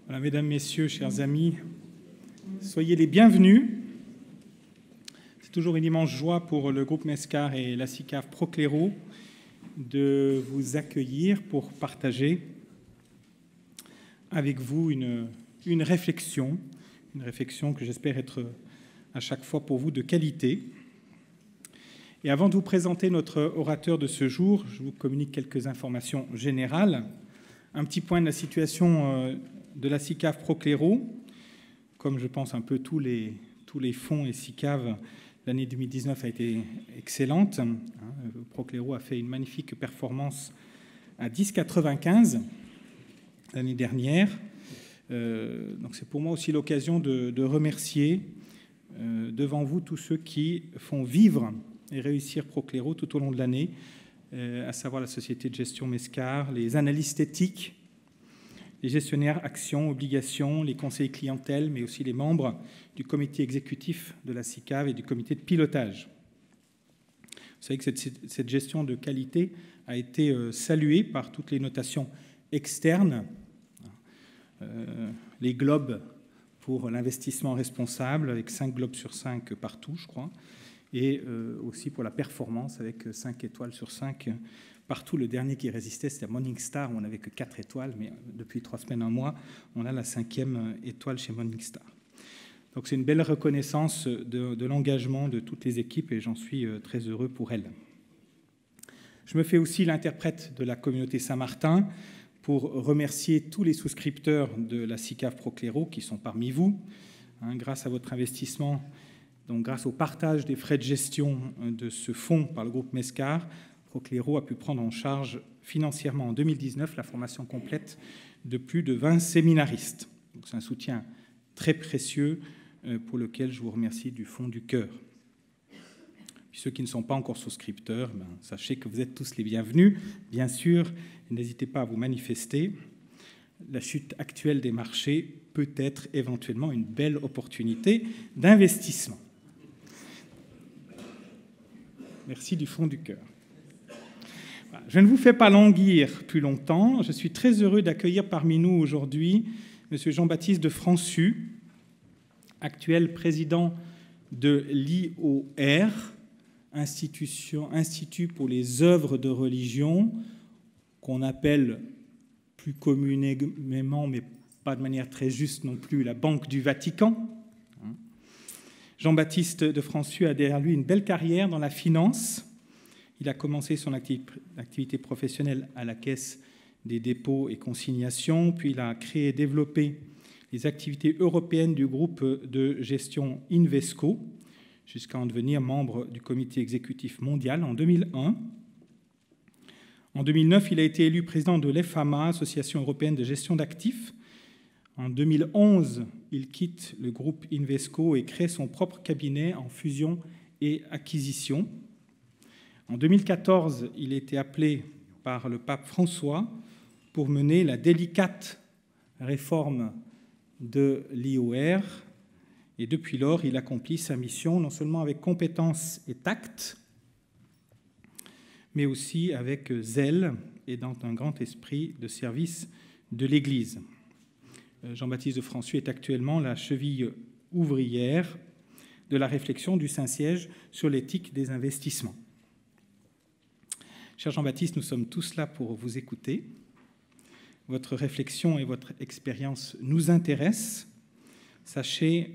Voilà, mesdames, messieurs, chers amis, soyez les bienvenus. C'est toujours une immense joie pour le groupe Mescar et la SICAV Procléro de vous accueillir pour partager avec vous une réflexion que j'espère être à chaque fois pour vous de qualité. Et avant de vous présenter notre orateur de ce jour, je vous communique quelques informations générales. Un petit point de la situation de la SICAV Procléro. Comme je pense un peu tous les fonds et SICAV, l'année 2019 a été excellente. Procléro a fait une magnifique performance à 10,95 l'année dernière. Donc c'est pour moi aussi l'occasion de remercier devant vous tous ceux qui font vivre et réussir Procléro tout au long de l'année, à savoir la société de gestion Mescar, les analystes éthiques, les gestionnaires actions, obligations, les conseillers clientèle, mais aussi les membres du comité exécutif de la SICAV et du comité de pilotage. Vous savez que cette gestion de qualité a été saluée par toutes les notations externes, les globes pour l'investissement responsable, avec 5 globes sur 5 partout, je crois, et aussi pour la performance, avec 5 étoiles sur 5 partout. Le dernier qui résistait, c'était Morningstar, où on n'avait que 4 étoiles, mais depuis 3 semaines, un mois, on a la 5e étoile chez Morningstar. Donc c'est une belle reconnaissance de l'engagement de toutes les équipes, et j'en suis très heureux pour elles. Je me fais aussi l'interprète de la communauté Saint-Martin pour remercier tous les souscripteurs de la SICAV Procléro qui sont parmi vous. Grâce à votre investissement, donc grâce au partage des frais de gestion de ce fonds par le groupe Mescar, Procléro a pu prendre en charge financièrement en 2019 la formation complète de plus de 20 séminaristes. C'est un soutien très précieux pour lequel je vous remercie du fond du cœur. Puis ceux qui ne sont pas encore souscripteurs, sachez que vous êtes tous les bienvenus. Bien sûr, n'hésitez pas à vous manifester. La chute actuelle des marchés peut être éventuellement une belle opportunité d'investissement. Merci du fond du cœur. Je ne vous fais pas languir plus longtemps. Je suis très heureux d'accueillir parmi nous aujourd'hui M. Jean-Baptiste de Françu, actuel président de l'IOR, Institut pour les œuvres de religion, qu'on appelle plus communément, mais pas de manière très juste non plus, la Banque du Vatican. Jean-Baptiste de Françu a derrière lui une belle carrière dans la finance. Il a commencé son activité professionnelle à la Caisse des dépôts et consignations, puis il a créé et développé les activités européennes du groupe de gestion Invesco, jusqu'à en devenir membre du comité exécutif mondial en 2001. En 2009, il a été élu président de l'EFAMA, Association européenne de gestion d'actifs. En 2011, il quitte le groupe Invesco et crée son propre cabinet en fusion et acquisition. En 2014, il a été appelé par le pape François pour mener la délicate réforme de l'IOR. Et depuis lors, il accomplit sa mission non seulement avec compétence et tact, mais aussi avec zèle et dans un grand esprit de service de l'Église. Jean-Baptiste de Françu est actuellement la cheville ouvrière de la réflexion du Saint-Siège sur l'éthique des investissements. Cher Jean-Baptiste, nous sommes tous là pour vous écouter. Votre réflexion et votre expérience nous intéressent. Sachez,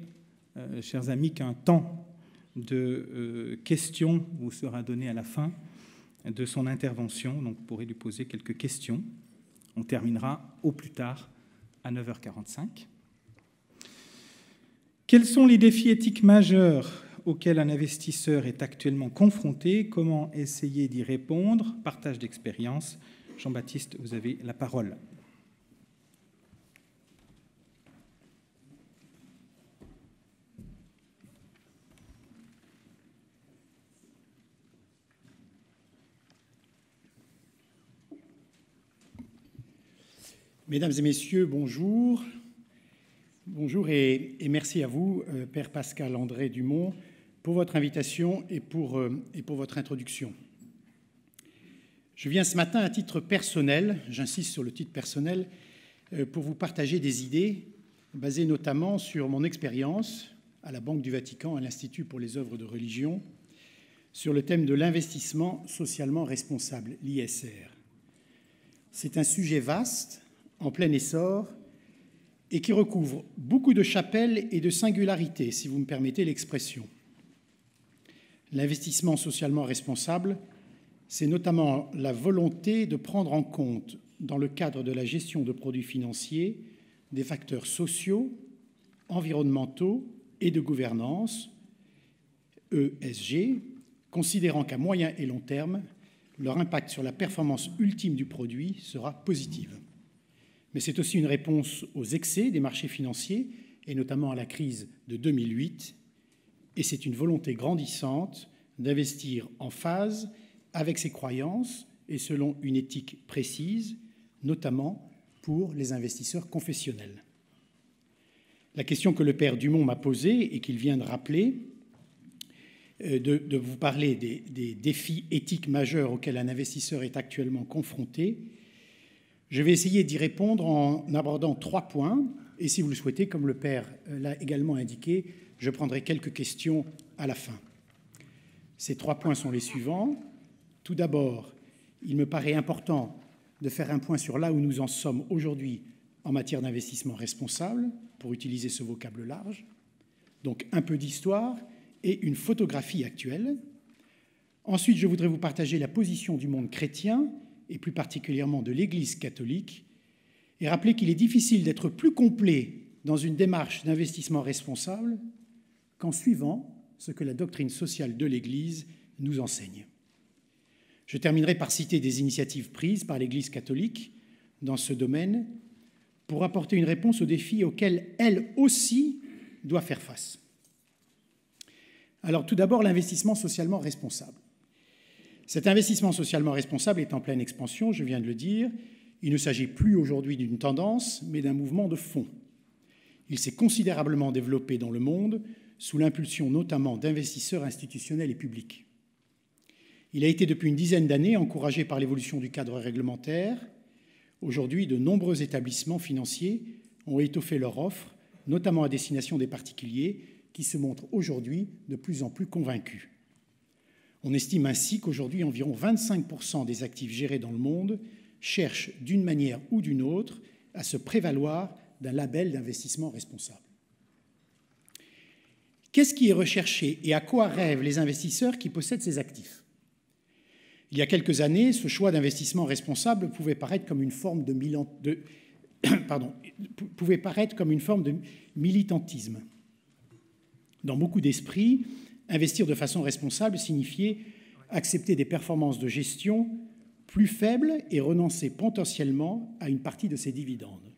chers amis, qu'un temps de questions vous sera donné à la fin de son intervention, donc vous pourrez lui poser quelques questions. On terminera au plus tard à 9h45. Quels sont les défis éthiques majeurs auxquels un investisseur est actuellement confronté? Comment essayer d'y répondre? Partage d'expérience. Jean-Baptiste, vous avez la parole. Mesdames et messieurs, bonjour. Bonjour et merci à vous, Père Pascal André Dumont, pour votre invitation et pour votre introduction. Je viens ce matin à titre personnel, j'insiste sur le titre personnel, pour vous partager des idées basées notamment sur mon expérience à la Banque du Vatican, à l'Institut pour les œuvres de religion, sur le thème de l'investissement socialement responsable, l'ISR. C'est un sujet vaste, en plein essor, et qui recouvre beaucoup de chapelles et de singularités, si vous me permettez l'expression. L'investissement socialement responsable, c'est notamment la volonté de prendre en compte, dans le cadre de la gestion de produits financiers, des facteurs sociaux, environnementaux et de gouvernance, ESG, considérant qu'à moyen et long terme, leur impact sur la performance ultime du produit sera positive. Mais c'est aussi une réponse aux excès des marchés financiers, et notamment à la crise de 2008, et c'est une volonté grandissante d'investir en phase avec ses croyances et selon une éthique précise, notamment pour les investisseurs confessionnels. La question que le père Dumont m'a posée et qu'il vient de rappeler, de vous parler des défis éthiques majeurs auxquels un investisseur est actuellement confronté, je vais essayer d'y répondre en abordant 3 points, et si vous le souhaitez, comme le père l'a également indiqué, je prendrai quelques questions à la fin. Ces 3 points sont les suivants. Tout d'abord, il me paraît important de faire un point sur là où nous en sommes aujourd'hui en matière d'investissement responsable, pour utiliser ce vocable large. Donc un peu d'histoire et une photographie actuelle. Ensuite, je voudrais vous partager la position du monde chrétien, et plus particulièrement de l'Église catholique, et rappeler qu'il est difficile d'être plus complet dans une démarche d'investissement responsable qu'en suivant ce que la doctrine sociale de l'Église nous enseigne. Je terminerai par citer des initiatives prises par l'Église catholique dans ce domaine pour apporter une réponse aux défis auxquels elle aussi doit faire face. Alors tout d'abord, l'investissement socialement responsable. Cet investissement socialement responsable est en pleine expansion, je viens de le dire. Il ne s'agit plus aujourd'hui d'une tendance, mais d'un mouvement de fond. Il s'est considérablement développé dans le monde, sous l'impulsion notamment d'investisseurs institutionnels et publics. Il a été depuis une dizaine d'années encouragé par l'évolution du cadre réglementaire. Aujourd'hui, de nombreux établissements financiers ont étoffé leur offre, notamment à destination des particuliers, qui se montrent aujourd'hui de plus en plus convaincus. On estime ainsi qu'aujourd'hui, environ 25% des actifs gérés dans le monde cherchent d'une manière ou d'une autre à se prévaloir d'un label d'investissement responsable. Qu'est-ce qui est recherché et à quoi rêvent les investisseurs qui possèdent ces actifs ? Il y a quelques années, ce choix d'investissement responsable pouvait paraître comme une forme de militantisme. Dans beaucoup d'esprits, investir de façon responsable signifiait accepter des performances de gestion plus faibles et renoncer potentiellement à une partie de ses dividendes.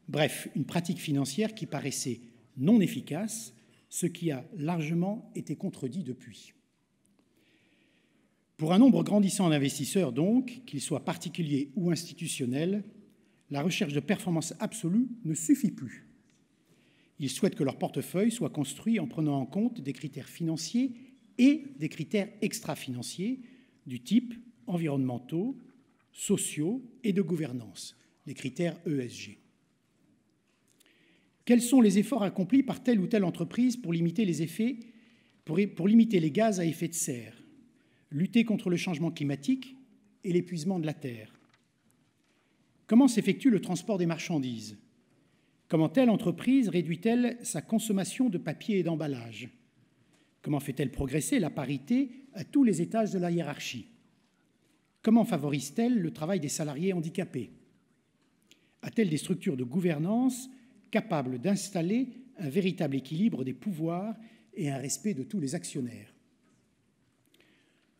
Bref, une pratique financière qui paraissait non efficace, ce qui a largement été contredit depuis. Pour un nombre grandissant d'investisseurs, donc, qu'ils soient particuliers ou institutionnels, la recherche de performance absolue ne suffit plus. Ils souhaitent que leur portefeuille soit construit en prenant en compte des critères financiers et des critères extra-financiers du type environnementaux, sociaux et de gouvernance, les critères ESG. Quels sont les efforts accomplis par telle ou telle entreprise pour limiter les gaz à effet de serre, lutter contre le changement climatique et l'épuisement de la Terre? Comment s'effectue le transport des marchandises? Comment telle entreprise réduit-elle sa consommation de papier et d'emballage? Comment fait-elle progresser la parité à tous les étages de la hiérarchie? Comment favorise-t-elle le travail des salariés handicapés? A-t-elle des structures de gouvernance capables d'installer un véritable équilibre des pouvoirs et un respect de tous les actionnaires?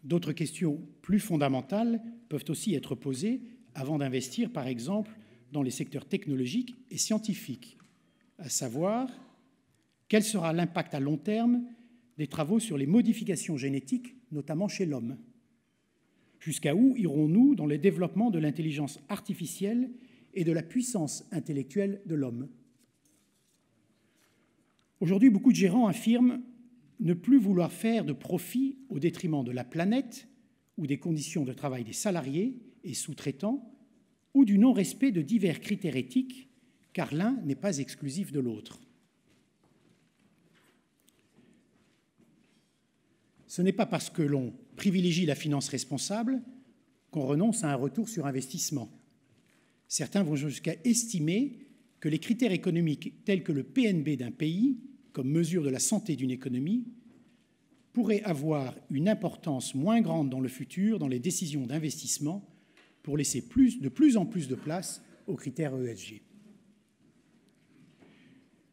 D'autres questions plus fondamentales peuvent aussi être posées avant d'investir, par exemple, dans les secteurs technologiques et scientifiques, à savoir quel sera l'impact à long terme des travaux sur les modifications génétiques, notamment chez l'homme. Jusqu'à où irons-nous dans le développement de l'intelligence artificielle et de la puissance intellectuelle de l'homme? Aujourd'hui, beaucoup de gérants affirment ne plus vouloir faire de profit au détriment de la planète ou des conditions de travail des salariés et sous-traitants, ou du non-respect de divers critères éthiques, car l'un n'est pas exclusif de l'autre. Ce n'est pas parce que l'on privilégie la finance responsable qu'on renonce à un retour sur investissement. Certains vont jusqu'à estimer que les critères économiques tels que le PNB d'un pays, comme mesure de la santé d'une économie, pourraient avoir une importance moins grande dans le futur dans les décisions d'investissement pour laisser de plus en plus de place aux critères ESG.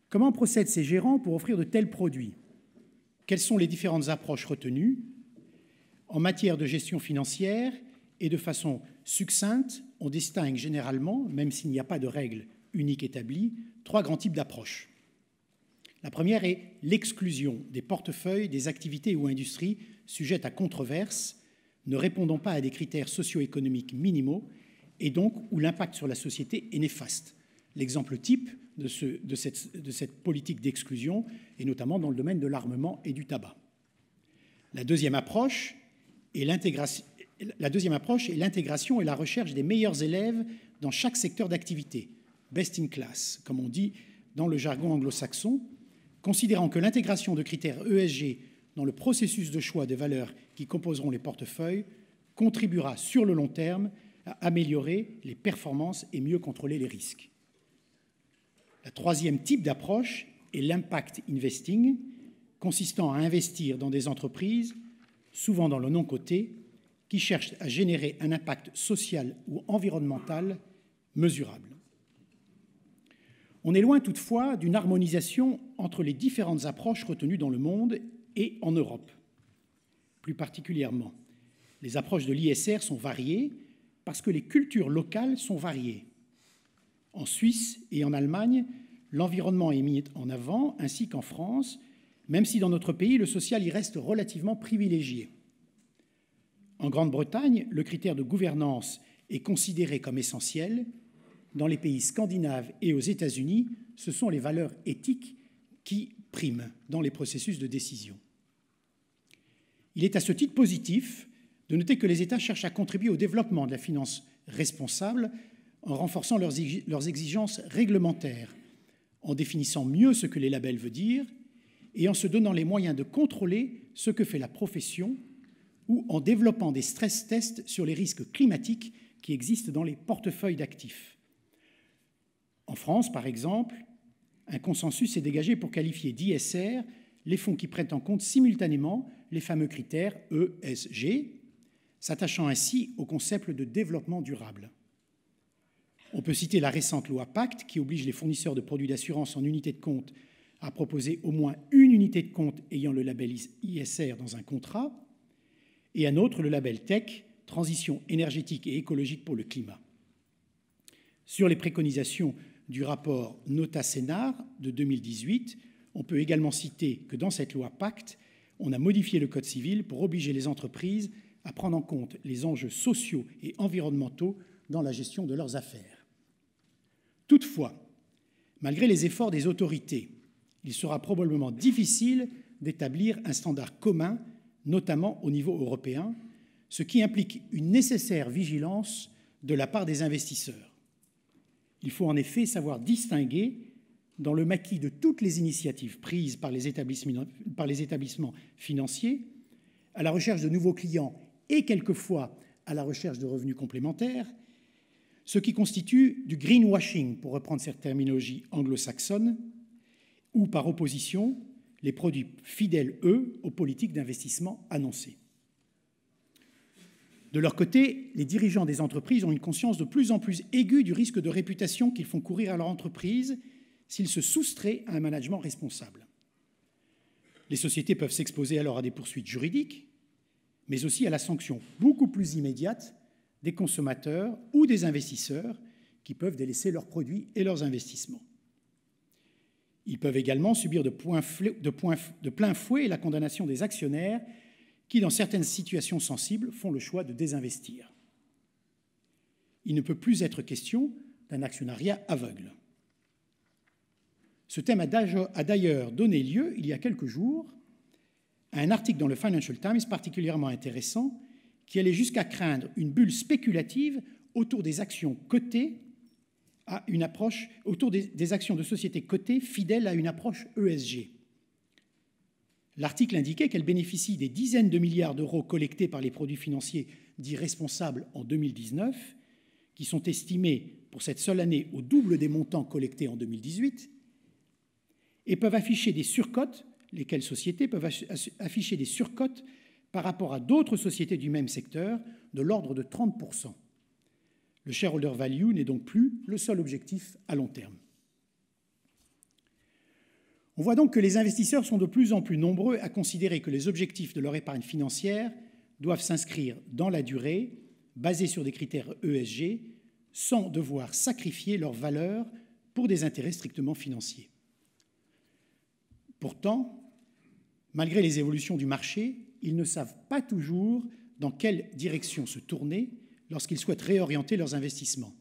Comment procèdent ces gérants pour offrir de tels produits? Quelles sont les différentes approches retenues? En matière de gestion financière et de façon succincte, on distingue généralement, même s'il n'y a pas de règle unique établie, 3 grands types d'approches. La première est l'exclusion des portefeuilles, des activités ou industries sujettes à controverse, ne répondant pas à des critères socio-économiques minimaux et donc où l'impact sur la société est néfaste. L'exemple type de cette politique d'exclusion est notamment dans le domaine de l'armement et du tabac. La deuxième approche est l'intégration et la recherche des meilleurs élèves dans chaque secteur d'activité, best in class, comme on dit dans le jargon anglo-saxon, considérant que l'intégration de critères ESG dans le processus de choix des valeurs qui composeront les portefeuilles contribuera sur le long terme à améliorer les performances et mieux contrôler les risques. Le troisième type d'approche est l'impact investing, consistant à investir dans des entreprises, souvent dans le non coté, qui cherchent à générer un impact social ou environnemental mesurable. On est loin toutefois d'une harmonisation entre les différentes approches retenues dans le monde et en Europe. Plus particulièrement, les approches de l'ISR sont variées parce que les cultures locales sont variées. En Suisse et en Allemagne, l'environnement est mis en avant, ainsi qu'en France, même si dans notre pays, le social y reste relativement privilégié. En Grande-Bretagne, le critère de gouvernance est considéré comme essentiel. Dans les pays scandinaves et aux États-Unis, ce sont les valeurs éthiques qui priment dans les processus de décision. Il est à ce titre positif de noter que les États cherchent à contribuer au développement de la finance responsable en renforçant leurs exigences réglementaires, en définissant mieux ce que les labels veulent dire et en se donnant les moyens de contrôler ce que fait la profession ou en développant des stress tests sur les risques climatiques qui existent dans les portefeuilles d'actifs. En France, par exemple, un consensus est dégagé pour qualifier d'ISR les fonds qui prennent en compte simultanément les fameux critères ESG, s'attachant ainsi au concept de développement durable. On peut citer la récente loi Pacte qui oblige les fournisseurs de produits d'assurance en unité de compte à proposer au moins une unité de compte ayant le label ISR dans un contrat, et un autre, le label TEC, Transition énergétique et écologique pour le climat. Sur les préconisations du rapport Nota-Sénar de 2018, on peut également citer que dans cette loi Pacte, on a modifié le Code civil pour obliger les entreprises à prendre en compte les enjeux sociaux et environnementaux dans la gestion de leurs affaires. Toutefois, malgré les efforts des autorités, il sera probablement difficile d'établir un standard commun, notamment au niveau européen, ce qui implique une nécessaire vigilance de la part des investisseurs. Il faut en effet savoir distinguer, dans le maquis de toutes les initiatives prises par les établissements financiers, à la recherche de nouveaux clients et quelquefois à la recherche de revenus complémentaires, ce qui constitue du greenwashing, pour reprendre cette terminologie anglo-saxonne, ou par opposition, les produits fidèles, eux, aux politiques d'investissement annoncées. De leur côté, les dirigeants des entreprises ont une conscience de plus en plus aiguë du risque de réputation qu'ils font courir à leur entreprise s'ils se soustraient à un management responsable. Les sociétés peuvent s'exposer alors à des poursuites juridiques, mais aussi à la sanction beaucoup plus immédiate des consommateurs ou des investisseurs qui peuvent délaisser leurs produits et leurs investissements. Ils peuvent également subir de plein fouet la condamnation des actionnaires qui, dans certaines situations sensibles, font le choix de désinvestir. Il ne peut plus être question d'un actionnariat aveugle. Ce thème a d'ailleurs donné lieu, il y a quelques jours, à un article dans le Financial Times particulièrement intéressant qui allait jusqu'à craindre une bulle spéculative autour des actions cotées à une approche, autour des actions de sociétés cotées fidèles à une approche ESG. L'article indiquait qu'elle bénéficie des dizaines de milliards d'euros collectés par les produits financiers dits responsables en 2019, qui sont estimés pour cette seule année au double des montants collectés en 2018, et peuvent afficher des surcotes, lesquelles sociétés peuvent afficher des surcotes par rapport à d'autres sociétés du même secteur de l'ordre de 30%. Le shareholder value n'est donc plus le seul objectif à long terme. On voit donc que les investisseurs sont de plus en plus nombreux à considérer que les objectifs de leur épargne financière doivent s'inscrire dans la durée, basés sur des critères ESG, sans devoir sacrifier leur valeur pour des intérêts strictement financiers. Pourtant, malgré les évolutions du marché, ils ne savent pas toujours dans quelle direction se tourner lorsqu'ils souhaitent réorienter leurs investissements.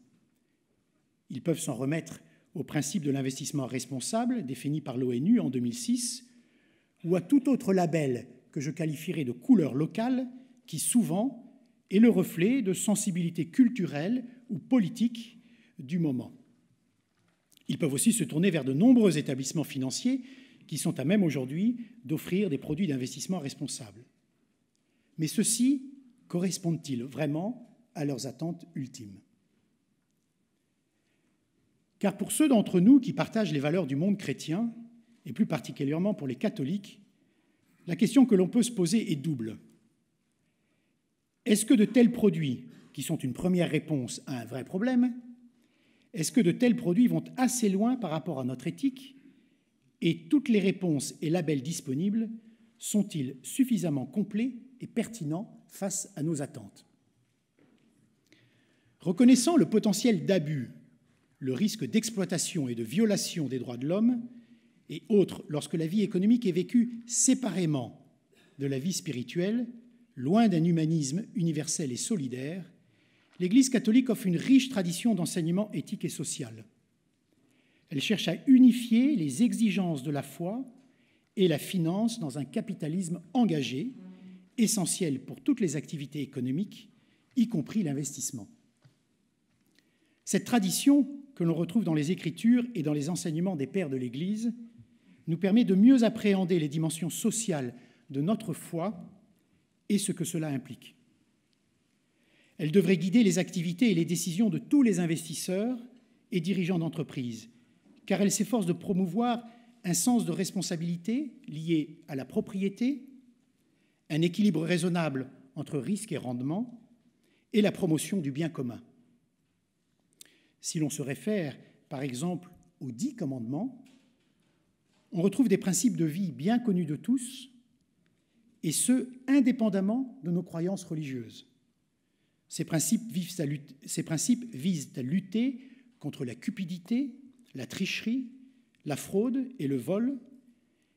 Ils peuvent s'en remettre au principe de l'investissement responsable défini par l'ONU en 2006 ou à tout autre label que je qualifierais de couleur locale qui souvent est le reflet de sensibilités culturelles ou politiques du moment. Ils peuvent aussi se tourner vers de nombreux établissements financiers qui sont à même aujourd'hui d'offrir des produits d'investissement responsables. Mais ceux-ci correspondent-ils vraiment à leurs attentes ultimes? Car pour ceux d'entre nous qui partagent les valeurs du monde chrétien, et plus particulièrement pour les catholiques, la question que l'on peut se poser est double. Est-ce que de tels produits, qui sont une première réponse à un vrai problème, est-ce que de tels produits vont assez loin par rapport à notre éthique, et toutes les réponses et labels disponibles sont-ils suffisamment complets et pertinents face à nos attentes? Reconnaissant le potentiel d'abus, le risque d'exploitation et de violation des droits de l'homme, et autres lorsque la vie économique est vécue séparément de la vie spirituelle, loin d'un humanisme universel et solidaire, l'Église catholique offre une riche tradition d'enseignement éthique et social. Elle cherche à unifier les exigences de la foi et la finance dans un capitalisme engagé, essentiel pour toutes les activités économiques, y compris l'investissement. Cette tradition, que l'on retrouve dans les Écritures et dans les enseignements des pères de l'Église, nous permet de mieux appréhender les dimensions sociales de notre foi et ce que cela implique. Elle devrait guider les activités et les décisions de tous les investisseurs et dirigeants d'entreprises, car elle s'efforce de promouvoir un sens de responsabilité lié à la propriété, un équilibre raisonnable entre risque et rendement, et la promotion du bien commun. Si l'on se réfère, par exemple, aux 10 commandements, on retrouve des principes de vie bien connus de tous, et ce, indépendamment de nos croyances religieuses. Ces principes visent à lutter contre la cupidité, la tricherie, la fraude et le vol,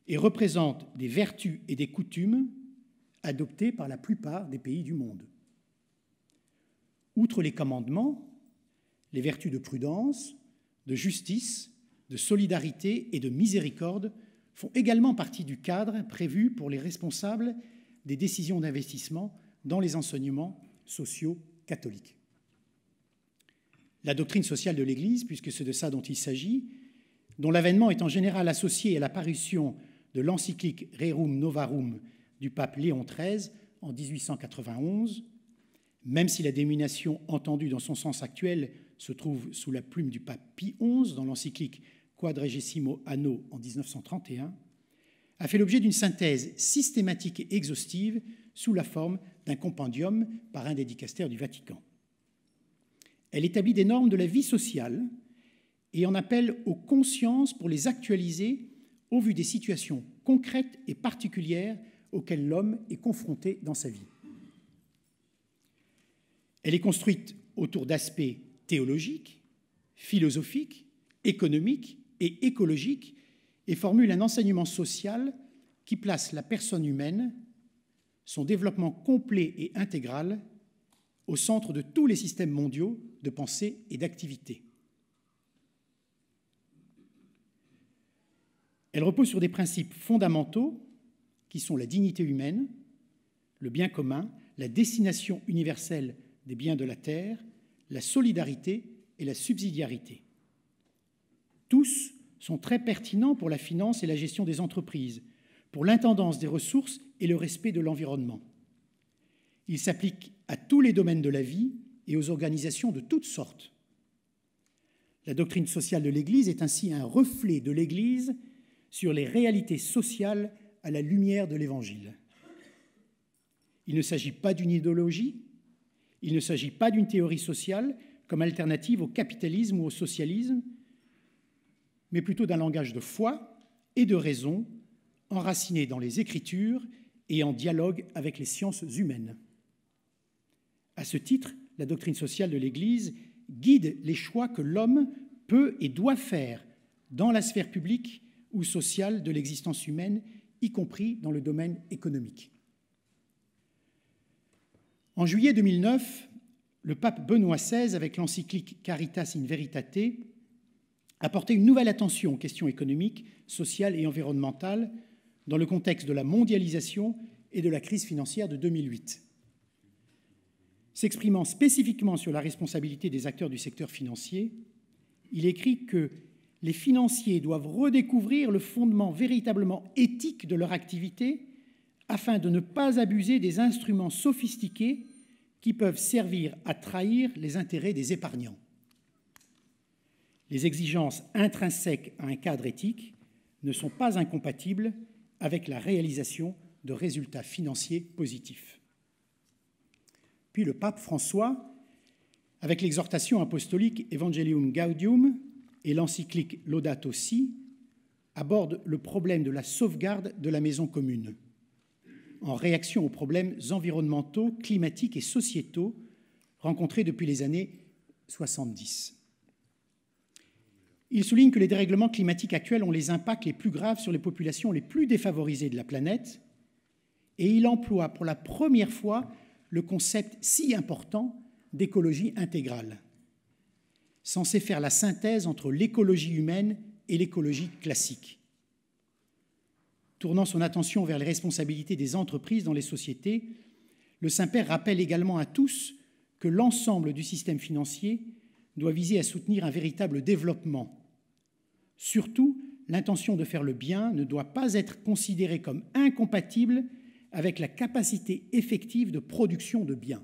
et représentent des vertus et des coutumes adoptées par la plupart des pays du monde. Outre les commandements, les vertus de prudence, de justice, de solidarité et de miséricorde font également partie du cadre prévu pour les responsables des décisions d'investissement dans les enseignements sociaux catholiques. La doctrine sociale de l'Église, puisque c'est de ça dont il s'agit, dont l'avènement est en général associé à l'apparition de l'encyclique Rerum Novarum du pape Léon XIII en 1891, même si la dénomination entendue dans son sens actuel se trouve sous la plume du pape Pie XI dans l'encyclique Quadragesimo Anno en 1931, a fait l'objet d'une synthèse systématique et exhaustive sous la forme d'un compendium par un des dicastères du Vatican. Elle établit des normes de la vie sociale et en appelle aux consciences pour les actualiser au vu des situations concrètes et particulières auxquelles l'homme est confronté dans sa vie. Elle est construite autour d'aspects théologiques, philosophiques, économiques et écologiques et formule un enseignement social qui place la personne humaine, son développement complet et intégral, au centre de tous les systèmes mondiaux de pensée et d'activité. Elle repose sur des principes fondamentaux qui sont la dignité humaine, le bien commun, la destination universelle des biens de la terre, la solidarité et la subsidiarité. Tous sont très pertinents pour la finance et la gestion des entreprises, pour l'intendance des ressources et le respect de l'environnement. Ils s'appliquent à tous les domaines de la vie et aux organisations de toutes sortes. La doctrine sociale de l'Église est ainsi un reflet de l'Église sur les réalités sociales à la lumière de l'Évangile. Il ne s'agit pas d'une idéologie, il ne s'agit pas d'une théorie sociale comme alternative au capitalisme ou au socialisme, mais plutôt d'un langage de foi et de raison enraciné dans les Écritures et en dialogue avec les sciences humaines. À ce titre, la doctrine sociale de l'Église guide les choix que l'homme peut et doit faire dans la sphère publique ou sociale de l'existence humaine, y compris dans le domaine économique. En juillet 2009, le pape Benoît XVI, avec l'encyclique Caritas in Veritate, a porté une nouvelle attention aux questions économiques, sociales et environnementales dans le contexte de la mondialisation et de la crise financière de 2008. S'exprimant spécifiquement sur la responsabilité des acteurs du secteur financier, il écrit que les financiers doivent redécouvrir le fondement véritablement éthique de leur activité afin de ne pas abuser des instruments sophistiqués qui peuvent servir à trahir les intérêts des épargnants. Les exigences intrinsèques à un cadre éthique ne sont pas incompatibles avec la réalisation de résultats financiers positifs. Puis le pape François, avec l'exhortation apostolique Evangelium Gaudium et l'encyclique Laudato Si, aborde le problème de la sauvegarde de la maison commune, en réaction aux problèmes environnementaux, climatiques et sociétaux rencontrés depuis les années 70. Il souligne que les dérèglements climatiques actuels ont les impacts les plus graves sur les populations les plus défavorisées de la planète, et il emploie pour la première fois le concept si important d'écologie intégrale, censé faire la synthèse entre l'écologie humaine et l'écologie classique. Tournant son attention vers les responsabilités des entreprises dans les sociétés, le Saint-Père rappelle également à tous que l'ensemble du système financier doit viser à soutenir un véritable développement. Surtout, l'intention de faire le bien ne doit pas être considérée comme incompatible avec la capacité effective de production de biens.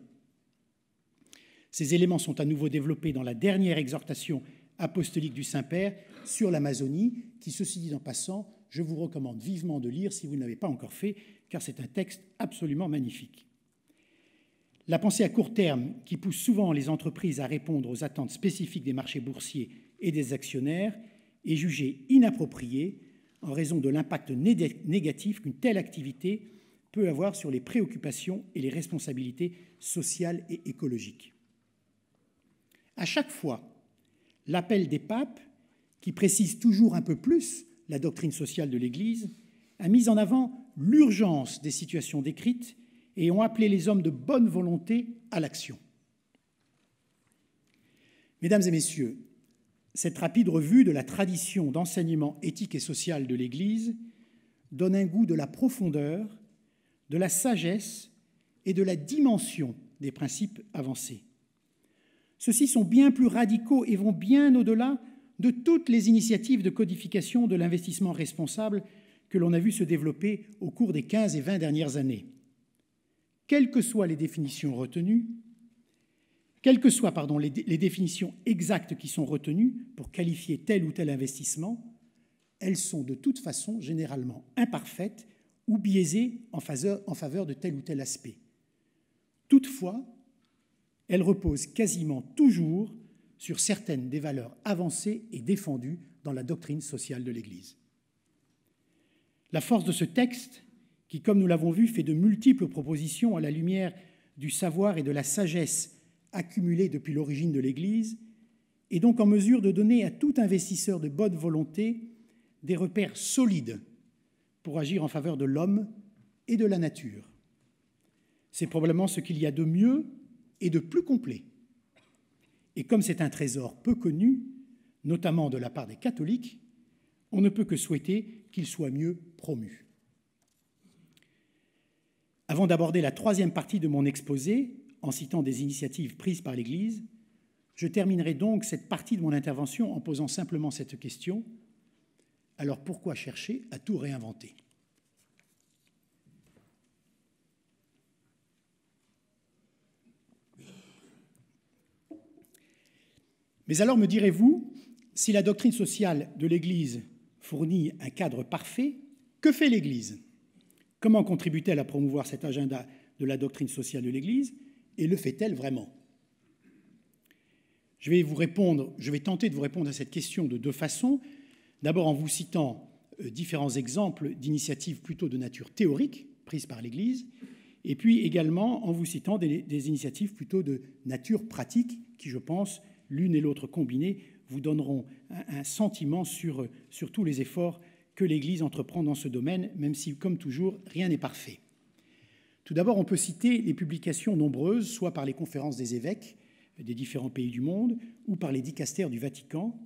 Ces éléments sont à nouveau développés dans la dernière exhortation apostolique du Saint-Père sur l'Amazonie, qui, ceci dit en passant, je vous recommande vivement de lire si vous ne l'avez pas encore fait, car c'est un texte absolument magnifique. La pensée à court terme, qui pousse souvent les entreprises à répondre aux attentes spécifiques des marchés boursiers et des actionnaires, est jugée inappropriée en raison de l'impact négatif qu'une telle activité peut avoir sur les préoccupations et les responsabilités sociales et écologiques. À chaque fois, l'appel des papes, qui précise toujours un peu plus la doctrine sociale de l'Église, a mis en avant l'urgence des situations décrites et ont appelé les hommes de bonne volonté à l'action. Mesdames et messieurs, cette rapide revue de la tradition d'enseignement éthique et social de l'Église donne un goût de la profondeur, de la sagesse et de la dimension des principes avancés. Ceux-ci sont bien plus radicaux et vont bien au-delà de toutes les initiatives de codification de l'investissement responsable que l'on a vu se développer au cours des 15 et 20 dernières années. Quelles que soient les définitions retenues, quelles que soient les définitions exactes qui sont retenues pour qualifier tel ou tel investissement, elles sont de toute façon généralement imparfaites ou biaisées en faveur de tel ou tel aspect. Toutefois, elles reposent quasiment toujours sur certaines des valeurs avancées et défendues dans la doctrine sociale de l'Église. La force de ce texte, qui, comme nous l'avons vu, fait de multiples propositions à la lumière du savoir et de la sagesse accumulés depuis l'origine de l'Église, est donc en mesure de donner à tout investisseur de bonne volonté des repères solides pour agir en faveur de l'homme et de la nature. C'est probablement ce qu'il y a de mieux et de plus complet. Et comme c'est un trésor peu connu, notamment de la part des catholiques, on ne peut que souhaiter qu'il soit mieux promu. Avant d'aborder la troisième partie de mon exposé, en citant des initiatives prises par l'Église, Je terminerai donc cette partie de mon intervention en posant simplement cette question. Alors pourquoi chercher à tout réinventer ? Mais alors, me direz-vous, si la doctrine sociale de l'Église fournit un cadre parfait, que fait l'Église ? Comment contribue-t-elle à promouvoir cet agenda de la doctrine sociale de l'Église et le fait-elle vraiment ? Je vais tenter de vous répondre à cette question de deux façons. D'abord en vous citant différents exemples d'initiatives plutôt de nature théorique prises par l'Église, et puis également en vous citant des initiatives plutôt de nature pratique qui, je pense, l'une et l'autre combinées, vous donneront un sentiment sur tous les efforts que l'Église entreprend dans ce domaine, même si, comme toujours, rien n'est parfait. Tout d'abord, on peut citer les publications nombreuses, soit par les conférences des évêques des différents pays du monde, ou par les dicastères du Vatican,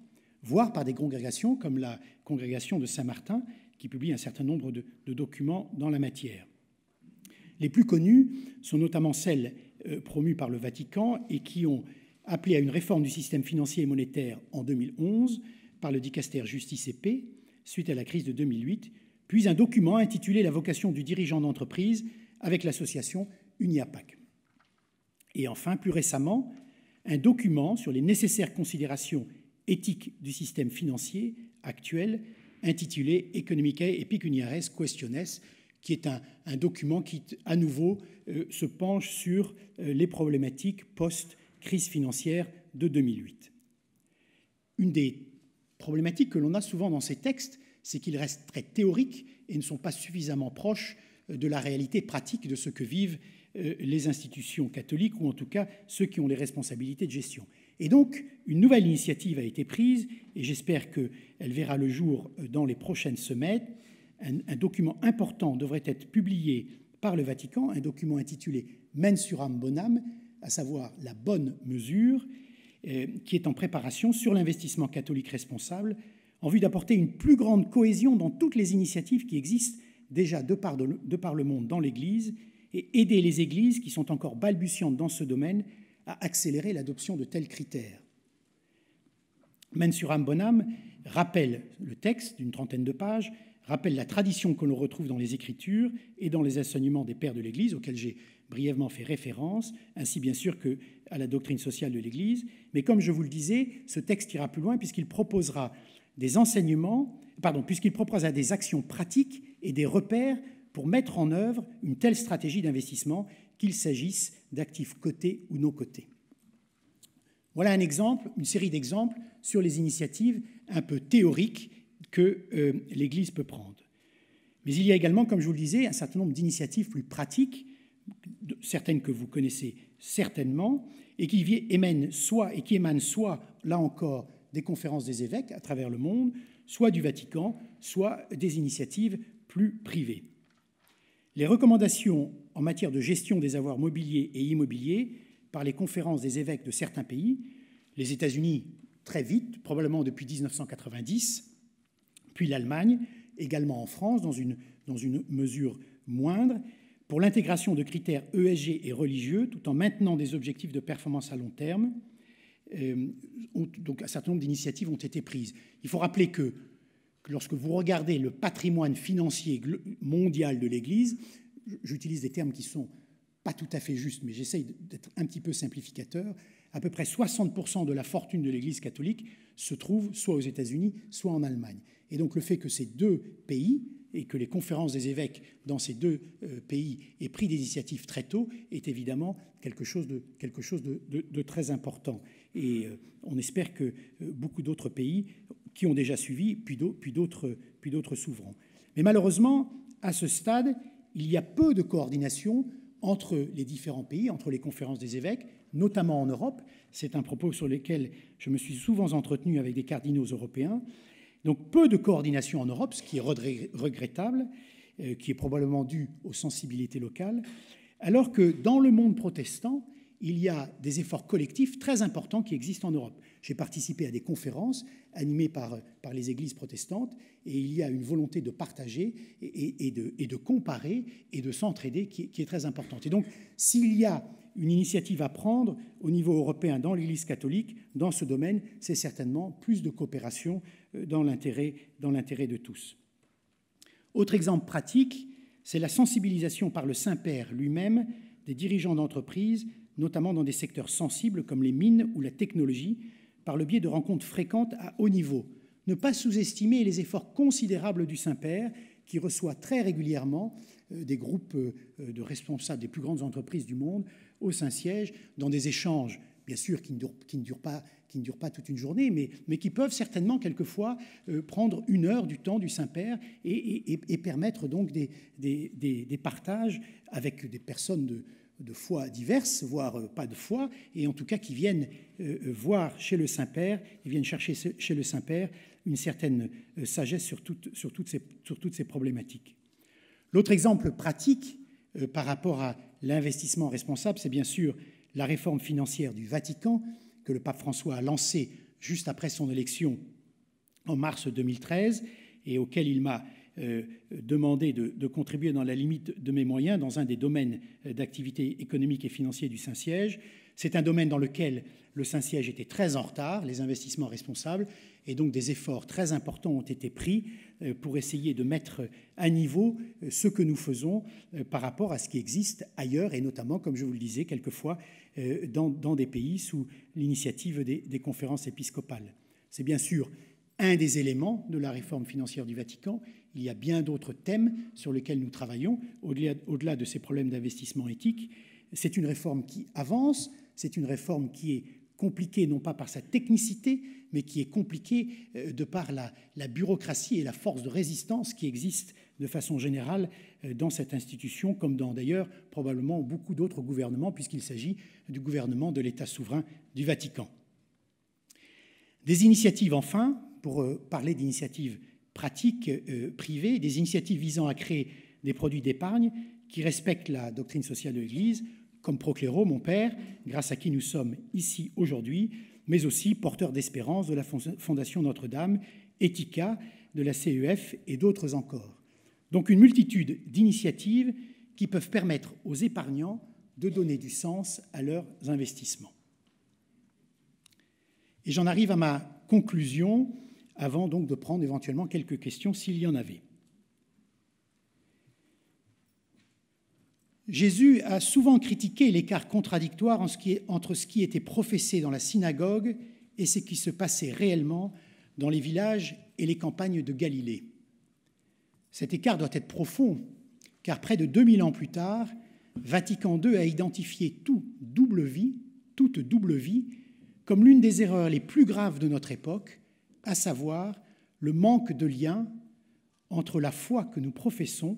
voire par des congrégations comme la congrégation de Saint-Martin, qui publie un certain nombre de documents dans la matière. Les plus connues sont notamment celles promues par le Vatican et qui ont appelé à une réforme du système financier et monétaire en 2011 par le dicastère Justice et Paix, suite à la crise de 2008, puis un document intitulé « La vocation du dirigeant d'entreprise » avec l'association Uniapac. Et enfin, plus récemment, un document sur les nécessaires considérations éthiques du système financier actuel intitulé « Economicae et Pecuniares Questiones », qui est un document qui, à nouveau, se penche sur les problématiques post-crise financière de 2008. Une des problématiques que l'on a souvent dans ces textes, c'est qu'ils restent très théoriques et ne sont pas suffisamment proches de la réalité pratique de ce que vivent les institutions catholiques, ou en tout cas ceux qui ont les responsabilités de gestion. Et donc, une nouvelle initiative a été prise, et j'espère qu'elle verra le jour dans les prochaines semaines. Un document important devrait être publié par le Vatican, un document intitulé « Mensuram Bonam », à savoir la bonne mesure, qui est en préparation sur l'investissement catholique responsable, en vue d'apporter une plus grande cohésion dans toutes les initiatives qui existent déjà de par le monde dans l'Église, et aider les Églises qui sont encore balbutiantes dans ce domaine à accélérer l'adoption de tels critères. Mensuram Bonam rappelle le texte d'une trentaine de pages, rappelle la tradition que l'on retrouve dans les Écritures et dans les enseignements des pères de l'Église, auxquels j'ai brièvement fait référence, ainsi bien sûr qu'à la doctrine sociale de l'Église. Mais comme je vous le disais, ce texte ira plus loin puisqu'il proposera des puisqu'il proposera des actions pratiques et des repères pour mettre en œuvre une telle stratégie d'investissement, qu'il s'agisse d'actifs cotés ou non cotés. Voilà un exemple, une série d'exemples sur les initiatives un peu théoriques que l'Église peut prendre. Mais il y a également, comme je vous le disais, un certain nombre d'initiatives plus pratiques, certaines que vous connaissez certainement, et qui émanent soit, là encore, des conférences des évêques à travers le monde, soit du Vatican, soit des initiatives plus privées. Les recommandations en matière de gestion des avoirs mobiliers et immobiliers par les conférences des évêques de certains pays, les États-Unis très vite, probablement depuis 1990, puis l'Allemagne, également en France, dans une mesure moindre, pour l'intégration de critères ESG et religieux, tout en maintenant des objectifs de performance à long terme. Donc un certain nombre d'initiatives ont été prises. Il faut rappeler que lorsque vous regardez le patrimoine financier mondial de l'Église, j'utilise des termes qui ne sont pas tout à fait justes, mais j'essaye d'être un petit peu simplificateur, à peu près 60% de la fortune de l'Église catholique se trouve soit aux États-Unis, soit en Allemagne. Et donc le fait que ces deux pays, et que les conférences des évêques dans ces deux pays aient pris des initiatives très tôt, est évidemment quelque chose de très important. Et on espère que beaucoup d'autres pays qui ont déjà suivi, puis d'autres s'ouvront. Mais malheureusement, à ce stade, il y a peu de coordination entre les différents pays, entre les conférences des évêques, notamment en Europe. C'est un propos sur lequel je me suis souvent entretenu avec des cardinaux européens. Donc peu de coordination en Europe, ce qui est regrettable, qui est probablement dû aux sensibilités locales, alors que dans le monde protestant, il y a des efforts collectifs très importants qui existent en Europe. J'ai participé à des conférences animées par les églises protestantes et il y a une volonté de partager et de comparer et de s'entraider qui est très importante. Et donc, s'il y a une initiative à prendre au niveau européen dans l'Église catholique, dans ce domaine, c'est certainement plus de coopération dans l'intérêt de tous. Autre exemple pratique, c'est la sensibilisation par le Saint-Père lui-même des dirigeants d'entreprises, notamment dans des secteurs sensibles comme les mines ou la technologie, par le biais de rencontres fréquentes à haut niveau. Ne pas sous-estimer les efforts considérables du Saint-Père, qui reçoit très régulièrement des groupes de responsables des plus grandes entreprises du monde au Saint-Siège, dans des échanges, bien sûr, qui ne durent pas toute une journée, mais qui peuvent certainement, quelquefois, prendre 1 heure du temps du Saint-Père et permettre donc des partages avec des personnes de foi diverses, voire pas de foi, et en tout cas qui viennent voir chez le Saint-Père, ils viennent chercher chez le Saint-Père une certaine sagesse sur toutes ces problématiques. L'autre exemple pratique par rapport à l'investissement responsable, c'est bien sûr la réforme financière du Vatican que le pape François a lancée juste après son élection en mars 2013 et auquel il m'a demandé de contribuer dans la limite de mes moyens dans un des domaines d'activité économique et financier du Saint-Siège. C'est un domaine dans lequel le Saint-Siège était très en retard, les investissements responsables, et donc des efforts très importants ont été pris pour essayer de mettre à niveau ce que nous faisons par rapport à ce qui existe ailleurs, et notamment, comme je vous le disais, quelquefois dans des pays sous l'initiative des conférences épiscopales. C'est bien sûr un des éléments de la réforme financière du Vatican. Il y a bien d'autres thèmes sur lesquels nous travaillons, au-delà de ces problèmes d'investissement éthique. C'est une réforme qui avance, c'est une réforme qui est compliquée non pas par sa technicité, mais qui est compliquée de par la bureaucratie et la force de résistance qui existent de façon générale dans cette institution, comme dans d'ailleurs probablement beaucoup d'autres gouvernements, puisqu'il s'agit du gouvernement de l'État souverain du Vatican. Des initiatives enfin, pour parler d'initiatives pratiques privées, des initiatives visant à créer des produits d'épargne qui respectent la doctrine sociale de l'Église, comme Procléro, mon père, grâce à qui nous sommes ici aujourd'hui, mais aussi porteurs d'espérance de la Fondation Notre-Dame, Ethica, de la CEF et d'autres encore. Donc une multitude d'initiatives qui peuvent permettre aux épargnants de donner du sens à leurs investissements. Et j'en arrive à ma conclusion, avant donc de prendre éventuellement quelques questions s'il y en avait. Jésus a souvent critiqué l'écart contradictoire entre ce qui était professé dans la synagogue et ce qui se passait réellement dans les villages et les campagnes de Galilée. Cet écart doit être profond, car près de 2000 ans plus tard, Vatican II a identifié toute double vie, comme l'une des erreurs les plus graves de notre époque, à savoir le manque de lien entre la foi que nous professons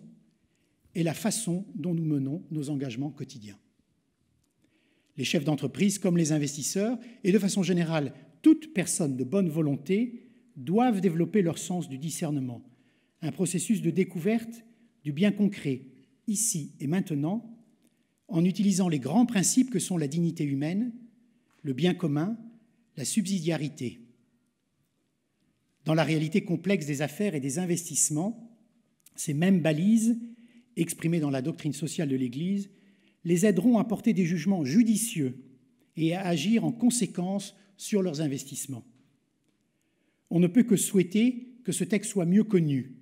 et la façon dont nous menons nos engagements quotidiens. Les chefs d'entreprise, comme les investisseurs, et de façon générale, toute personne de bonne volonté, doivent développer leur sens du discernement, un processus de découverte du bien concret, ici et maintenant, en utilisant les grands principes que sont la dignité humaine, le bien commun, la subsidiarité. Dans la réalité complexe des affaires et des investissements, ces mêmes balises, exprimées dans la doctrine sociale de l'Église, les aideront à porter des jugements judicieux et à agir en conséquence sur leurs investissements. On ne peut que souhaiter que ce texte soit mieux connu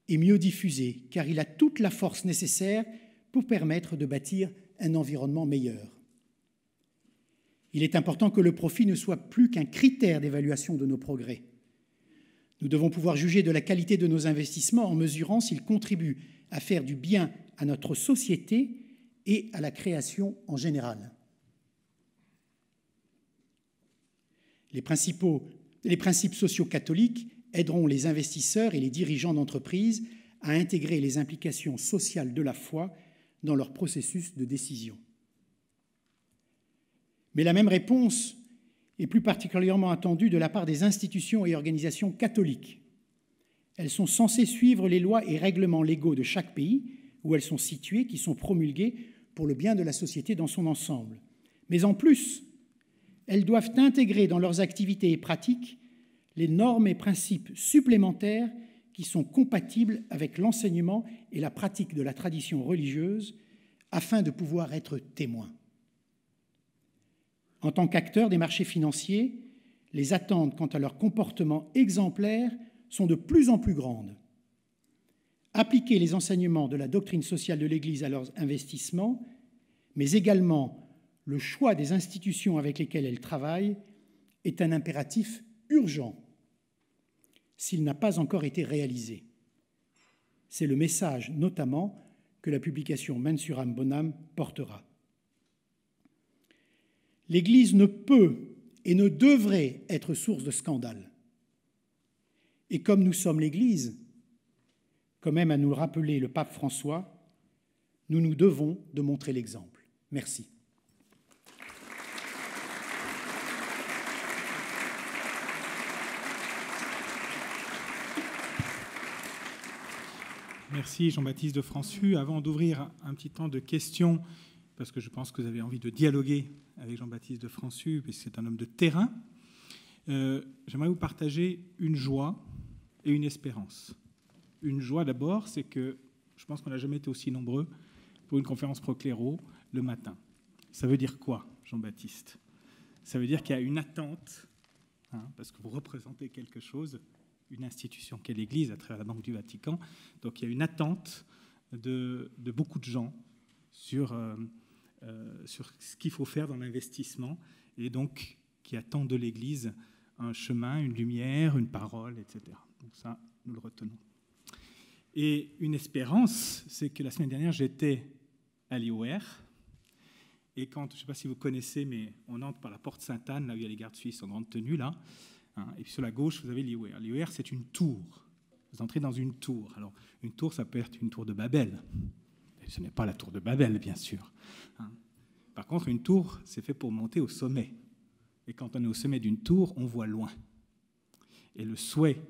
et mieux diffusé, car il a toute la force nécessaire pour permettre de bâtir un environnement meilleur. Il est important que le profit ne soit plus qu'un critère d'évaluation de nos progrès. Nous devons pouvoir juger de la qualité de nos investissements en mesurant s'ils contribuent à faire du bien à notre société et à la création en général. Les principes sociaux catholiques aideront les investisseurs et les dirigeants d'entreprises à intégrer les implications sociales de la foi dans leur processus de décision. Mais la même réponse est plus particulièrement attendue de la part des institutions et organisations catholiques. Elles sont censées suivre les lois et règlements légaux de chaque pays où elles sont situées, qui sont promulguées pour le bien de la société dans son ensemble. Mais en plus, elles doivent intégrer dans leurs activités et pratiques les normes et principes supplémentaires qui sont compatibles avec l'enseignement et la pratique de la tradition religieuse afin de pouvoir être témoins. En tant qu'acteurs des marchés financiers, les attentes quant à leur comportement exemplaire sont de plus en plus grandes. Appliquer les enseignements de la doctrine sociale de l'Église à leurs investissements, mais également le choix des institutions avec lesquelles elles travaillent, est un impératif urgent s'il n'a pas encore été réalisé. C'est le message notamment que la publication Mensuram Bonam portera. L'Église ne peut et ne devrait être source de scandale. Et comme nous sommes l'Église, comme aime à nous le rappeler le pape François, nous nous devons de montrer l'exemple. Merci. Merci Jean-Baptiste de Françu. Avant d'ouvrir un petit temps de questions, parce que je pense que vous avez envie de dialoguer avec Jean-Baptiste de Françu, puisque c'est un homme de terrain, j'aimerais vous partager une joie et une espérance. Une joie d'abord, c'est que je pense qu'on n'a jamais été aussi nombreux pour une conférence Procléro le matin. Ça veut dire quoi, Jean-Baptiste? Ça veut dire qu'il y a une attente, parce que vous représentez quelque chose, une institution qu'est l'Église à travers la Banque du Vatican. Donc il y a une attente de beaucoup de gens sur ce qu'il faut faire dans l'investissement, et donc qui attendent de l'Église un chemin, une lumière, une parole, etc. Donc ça, nous le retenons. Et une espérance, c'est que la semaine dernière, j'étais à l'IOR, et quand, je ne sais pas si vous connaissez, mais on entre par la porte Sainte-Anne, là où il y a les gardes suisses en grande tenue, là, et puis sur la gauche, vous avez l'IOR. L'IOR, c'est une tour. Vous entrez dans une tour. Alors, une tour, ça peut être une tour de Babel. Et ce n'est pas la tour de Babel, bien sûr. Par contre, une tour, c'est fait pour monter au sommet. Et quand on est au sommet d'une tour, on voit loin. Et le souhait,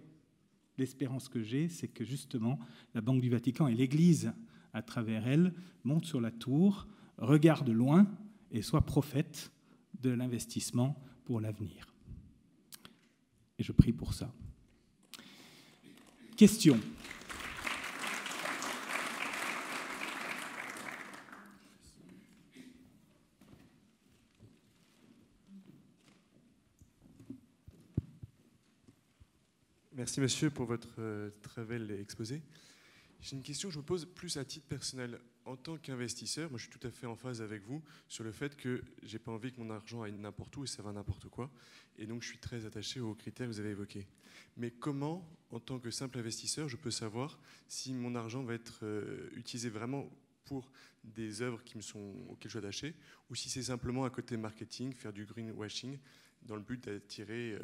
l'espérance que j'ai, c'est que justement, la Banque du Vatican et l'Église, à travers elle, montent sur la tour, regardent loin et soient prophètes de l'investissement pour l'avenir. Et je prie pour ça. Question. Merci, monsieur, pour votre très bel exposé. J'ai une question que je me pose plus à titre personnel. En tant qu'investisseur, moi je suis tout à fait en phase avec vous sur le fait que je n'ai pas envie que mon argent aille n'importe où et ça va n'importe quoi. Et donc je suis très attaché aux critères que vous avez évoqués. Mais comment, en tant que simple investisseur, je peux savoir si mon argent va être utilisé vraiment pour des œuvres auxquelles je suis attaché, ou si c'est simplement un côté marketing, faire du greenwashing, dans le but d'attirer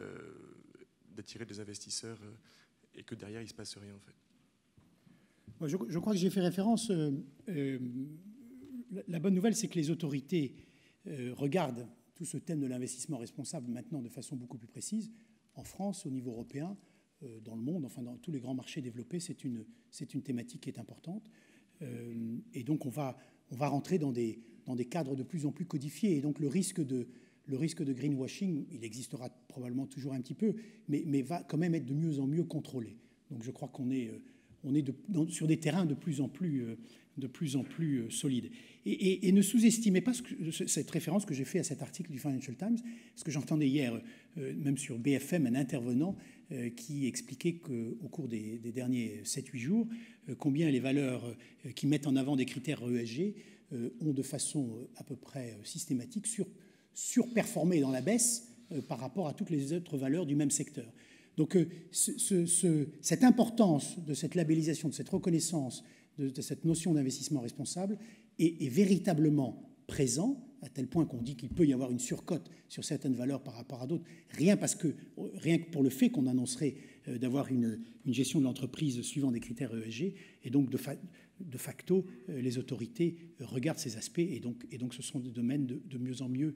des investisseurs et que derrière il ne se passe rien en fait. Je crois que j'ai fait référence. La bonne nouvelle, c'est que les autorités regardent tout ce thème de l'investissement responsable maintenant de façon beaucoup plus précise. En France, au niveau européen, dans le monde, enfin dans tous les grands marchés développés, c'est une thématique qui est importante. Et donc on va rentrer dans des cadres de plus en plus codifiés. Et donc le risque de greenwashing, il existera probablement toujours un petit peu, mais va quand même être de mieux en mieux contrôlé. Donc je crois qu'on est sur des terrains de plus en plus solides. Et ne sous-estimez pas cette référence que j'ai faite à cet article du Financial Times, parce que j'entendais hier, même sur BFM, un intervenant qui expliquait qu'au cours des derniers 7-8 jours, combien les valeurs qui mettent en avant des critères ESG ont de façon à peu près systématique surperformé dans la baisse par rapport à toutes les autres valeurs du même secteur. Donc cette importance de cette labellisation, de cette reconnaissance, de cette notion d'investissement responsable est véritablement présent, à tel point qu'on dit qu'il peut y avoir une surcote sur certaines valeurs par rapport à d'autres, rien que pour le fait qu'on annoncerait d'avoir une gestion de l'entreprise suivant des critères ESG, et donc de facto, les autorités regardent ces aspects, et donc ce sont des domaines de mieux en mieux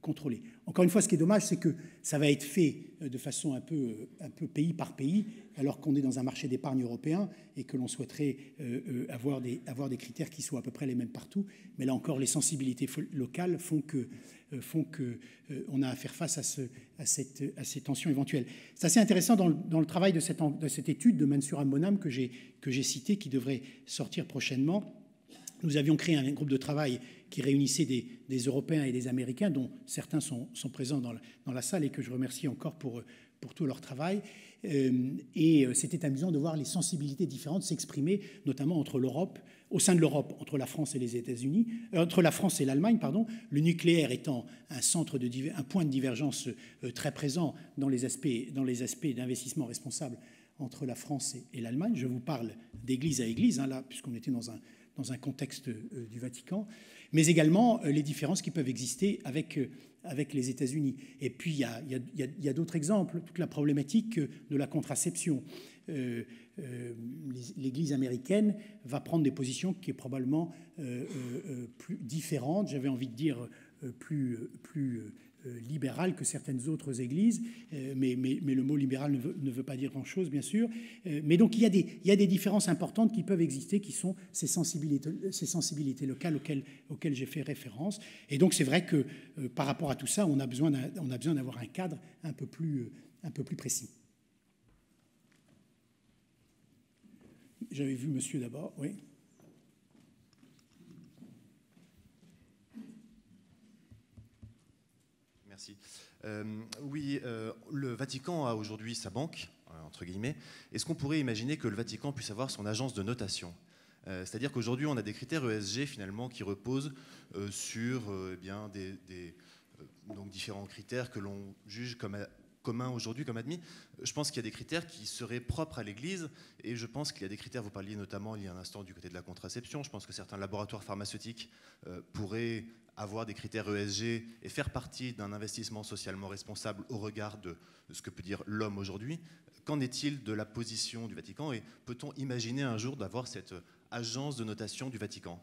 contrôlée. Encore une fois, ce qui est dommage, c'est que ça va être fait de façon un peu pays par pays, alors qu'on est dans un marché d'épargne européen et que l'on souhaiterait avoir des critères qui soient à peu près les mêmes partout. Mais là encore, les sensibilités locales font qu'on a à faire face à ces tensions éventuelles. C'est assez intéressant dans le travail de cette étude de Mansour Al-Monam que j'ai citée, qui devrait sortir prochainement. Nous avions créé un groupe de travail qui réunissait des Européens et des Américains, dont certains sont présents dans la salle et que je remercie encore pour tout leur travail. Et c'était amusant de voir les sensibilités différentes s'exprimer, notamment au sein de l'Europe, entre la France et les États-Unis, entre la France et l'Allemagne, pardon, le nucléaire étant un point de divergence très présent dans les aspects d'investissement responsable entre la France et l'Allemagne. Je vous parle d'église à église, hein, là, puisqu'on était dans un contexte du Vatican, mais également les différences qui peuvent exister avec les États-Unis. Et puis, il y a d'autres exemples, toute la problématique de la contraception. L'Église américaine va prendre des positions qui est probablement plus différentes, j'avais envie de dire plus libérale que certaines autres églises, mais le mot libéral ne veut pas dire grand-chose, bien sûr. Mais donc, il y a des différences importantes qui peuvent exister, qui sont ces sensibilités locales auxquelles j'ai fait référence. Et donc, c'est vrai que par rapport à tout ça, on a besoin d'avoir un cadre un peu plus précis. J'avais vu monsieur d'abord, oui. Merci. Oui, le Vatican a aujourd'hui sa banque, entre guillemets. Est-ce qu'on pourrait imaginer que le Vatican puisse avoir son agence de notation ? C'est-à-dire qu'aujourd'hui, on a des critères ESG finalement qui reposent sur donc différents critères que l'on juge comme communs aujourd'hui, comme admis. Je pense qu'il y a des critères qui seraient propres à l'Église, et je pense qu'il y a des critères, vous parliez notamment il y a un instant du côté de la contraception, je pense que certains laboratoires pharmaceutiques pourraient avoir des critères ESG et faire partie d'un investissement socialement responsable au regard de ce que peut dire l'homme aujourd'hui. Qu'en est-il de la position du Vatican, et peut-on imaginer un jour d'avoir cette agence de notation du Vatican ?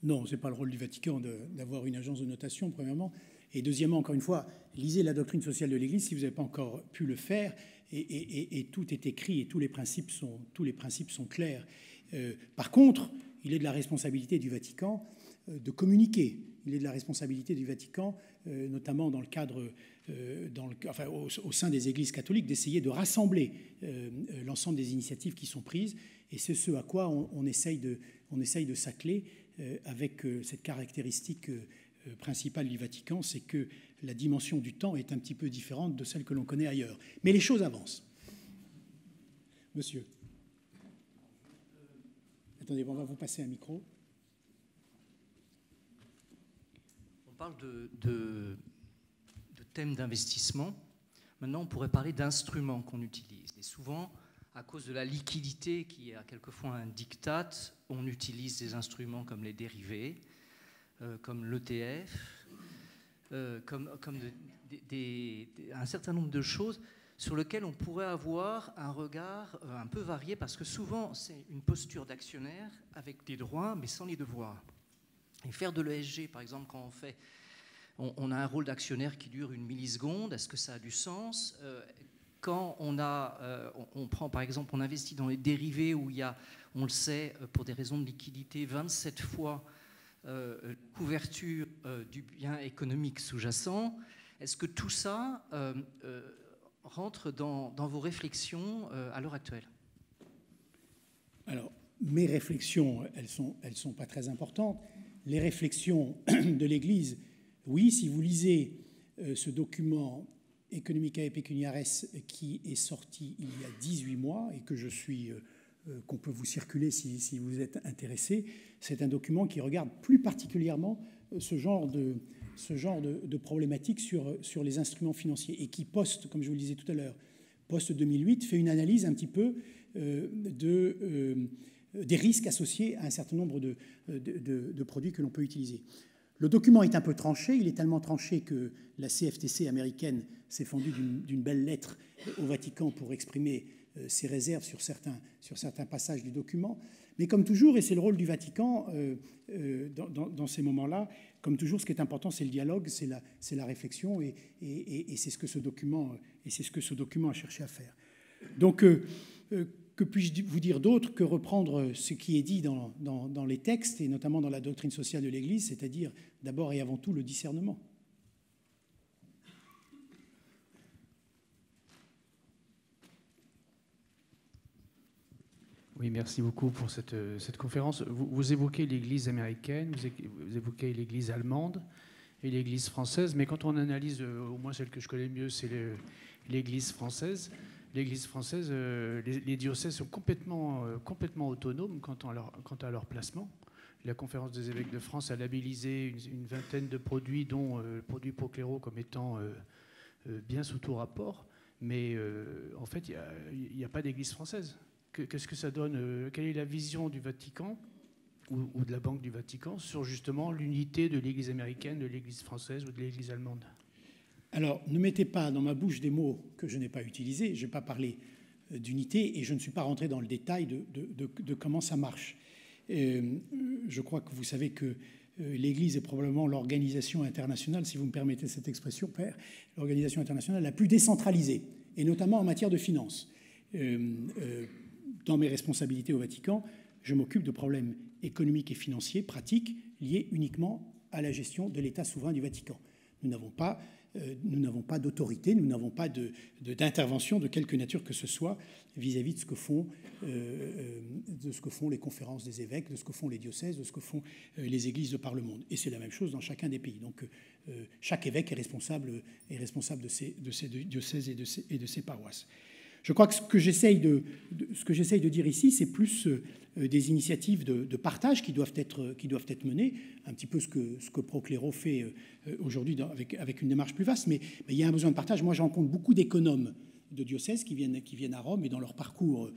Non, ce n'est pas le rôle du Vatican d'avoir une agence de notation, premièrement. Et deuxièmement, encore une fois, lisez la doctrine sociale de l'Église si vous n'avez pas encore pu le faire, et tout est écrit et tous les principes sont clairs. Par contre, il est de la responsabilité du Vatican de communiquer. Il est de la responsabilité du Vatican, notamment dans le cadre, au sein des églises catholiques, d'essayer de rassembler l'ensemble des initiatives qui sont prises. Et c'est ce à quoi on essaye de s'atteler avec cette caractéristique principale du Vatican, c'est que la dimension du temps est un petit peu différente de celle que l'on connaît ailleurs. Mais les choses avancent. Monsieur. Attendez, on va vous passer un micro. On parle de thèmes d'investissement. Maintenant, on pourrait parler d'instruments qu'on utilise. Et souvent, à cause de la liquidité qui est quelquefois un diktat, on utilise des instruments comme les dérivés, comme l'ETF, comme un certain nombre de choses sur lesquelles on pourrait avoir un regard un peu varié, parce que souvent, c'est une posture d'actionnaire avec des droits, mais sans les devoirs. Et faire de l'ESG, par exemple, quand on a un rôle d'actionnaire qui dure une milliseconde, est-ce que ça a du sens ? Quand on prend, par exemple, on investit dans les dérivés où il y a, on le sait, pour des raisons de liquidité, 27 fois couverture du bien économique sous-jacent, est-ce que tout ça rentre dans vos réflexions à l'heure actuelle ? Alors, mes réflexions, elles sont pas très importantes. Les réflexions de l'Église, oui, si vous lisez ce document Economica et Pecuniares qui est sorti il y a 18 mois et que qu'on peut vous circuler si vous êtes intéressé, c'est un document qui regarde plus particulièrement ce genre de problématiques sur les instruments financiers et qui comme je vous le disais tout à l'heure, post-2008, fait une analyse un petit peu des risques associés à un certain nombre de produits que l'on peut utiliser. Le document est un peu tranché, il est tellement tranché que la CFTC américaine s'est fendue d'une belle lettre au Vatican pour exprimer ses réserves sur certains passages du document. Mais comme toujours, et c'est le rôle du Vatican dans ces moments-là, comme toujours, ce qui est important, c'est le dialogue, c'est la réflexion, et c'est ce que ce document a cherché à faire. Donc, que puis-je vous dire d'autre que reprendre ce qui est dit dans les textes, et notamment dans la doctrine sociale de l'Église, c'est-à-dire d'abord et avant tout le discernement. Oui, merci beaucoup pour cette conférence. Vous évoquez l'Église américaine, vous évoquez l'Église allemande et l'Église française, mais quand on analyse, au moins celle que je connais mieux, c'est l'Église française. L'Église française, les diocèses sont complètement autonomes quant à leur placement. La Conférence des évêques de France a labellisé une vingtaine de produits, dont le produit Procléro comme étant bien sous tout rapport, mais en fait, il n'y a pas d'Église française. Qu'est-ce que ça donne? Quelle est la vision du Vatican ou de la Banque du Vatican sur justement l'unité de l'Église américaine, de l'Église française ou de l'Église allemande? Alors, ne mettez pas dans ma bouche des mots que je n'ai pas utilisés. Je n'ai pas parlé d'unité et je ne suis pas rentré dans le détail de comment ça marche. Je crois que vous savez que l'Église est probablement l'organisation internationale, si vous me permettez cette expression, Père, l'organisation internationale la plus décentralisée, et notamment en matière de finances. Dans mes responsabilités au Vatican, je m'occupe de problèmes économiques et financiers pratiques liés uniquement à la gestion de l'État souverain du Vatican. Nous n'avons pas d'autorité, nous n'avons pas d'intervention de quelque nature que ce soit vis-à-vis de ce que font les conférences des évêques, de ce que font les diocèses, de ce que font les églises de par le monde. Et c'est la même chose dans chacun des pays. Donc chaque évêque est responsable de ses diocèses et de ses paroisses. Je crois que ce que j'essaye de dire ici, c'est plus des initiatives de partage qui doivent être menées, un petit peu ce que Procléro fait aujourd'hui avec une démarche plus vaste, mais il y a un besoin de partage. Moi, je rencontre beaucoup d'économes de diocèses qui viennent à Rome, et dans leur parcours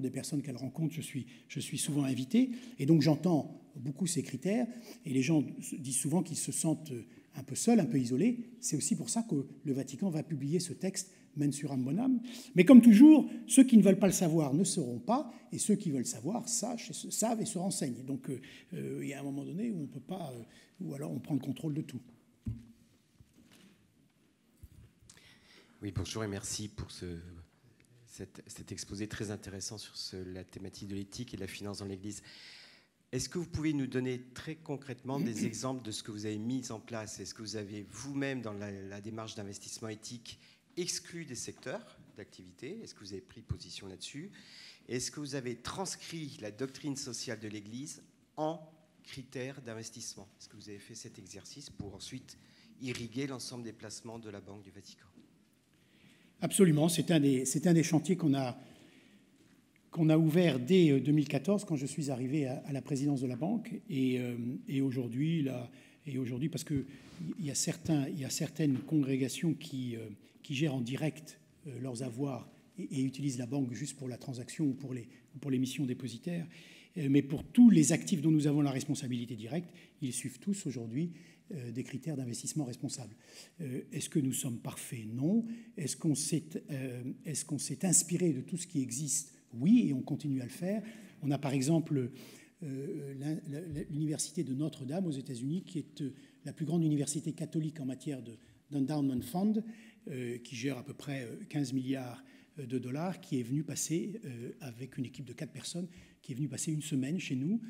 des personnes qu'elles rencontrent, je suis souvent invité, et donc j'entends beaucoup ces critères, et les gens disent souvent qu'ils se sentent un peu seuls, un peu isolés. C'est aussi pour ça que le Vatican va publier ce texte Mensuram Bonam. Mais comme toujours, ceux qui ne veulent pas le savoir ne sauront pas, et ceux qui veulent savoir savent et se renseignent. Donc il y a un moment donné où on ne peut pas, ou alors on prend le contrôle de tout. Oui, bonjour et merci pour cet exposé très intéressant sur la thématique de l'éthique et de la finance dans l'Église. Est-ce que vous pouvez nous donner très concrètement des exemples de ce que vous avez mis en place? Est-ce que vous avez vous-même, dans la démarche d'investissement éthique, exclu des secteurs d'activité? Est-ce que vous avez pris position là-dessus? Est-ce que vous avez transcrit la doctrine sociale de l'Église en critères d'investissement? Est-ce que vous avez fait cet exercice pour ensuite irriguer l'ensemble des placements de la Banque du Vatican? Absolument. C'est un des chantiers qu'on a ouvert dès 2014, quand je suis arrivé à la présidence de la Banque. Et aujourd'hui, parce qu'il y a certaines congrégations qui gèrent en direct leurs avoirs et utilisent la banque juste pour la transaction ou pour les missions dépositaires. Mais pour tous les actifs dont nous avons la responsabilité directe, ils suivent tous aujourd'hui des critères d'investissement responsable. Est-ce que nous sommes parfaits? Non. Est-ce qu'on s'est inspiré de tout ce qui existe? Oui, et on continue à le faire. On a par exemple l'université de Notre-Dame aux États-Unis, qui est la plus grande université catholique en matière d'endowment fund, qui gère à peu près 15 milliards de dollars, qui est venu passer, avec une équipe de 4 personnes, qui est venu passer une semaine chez nous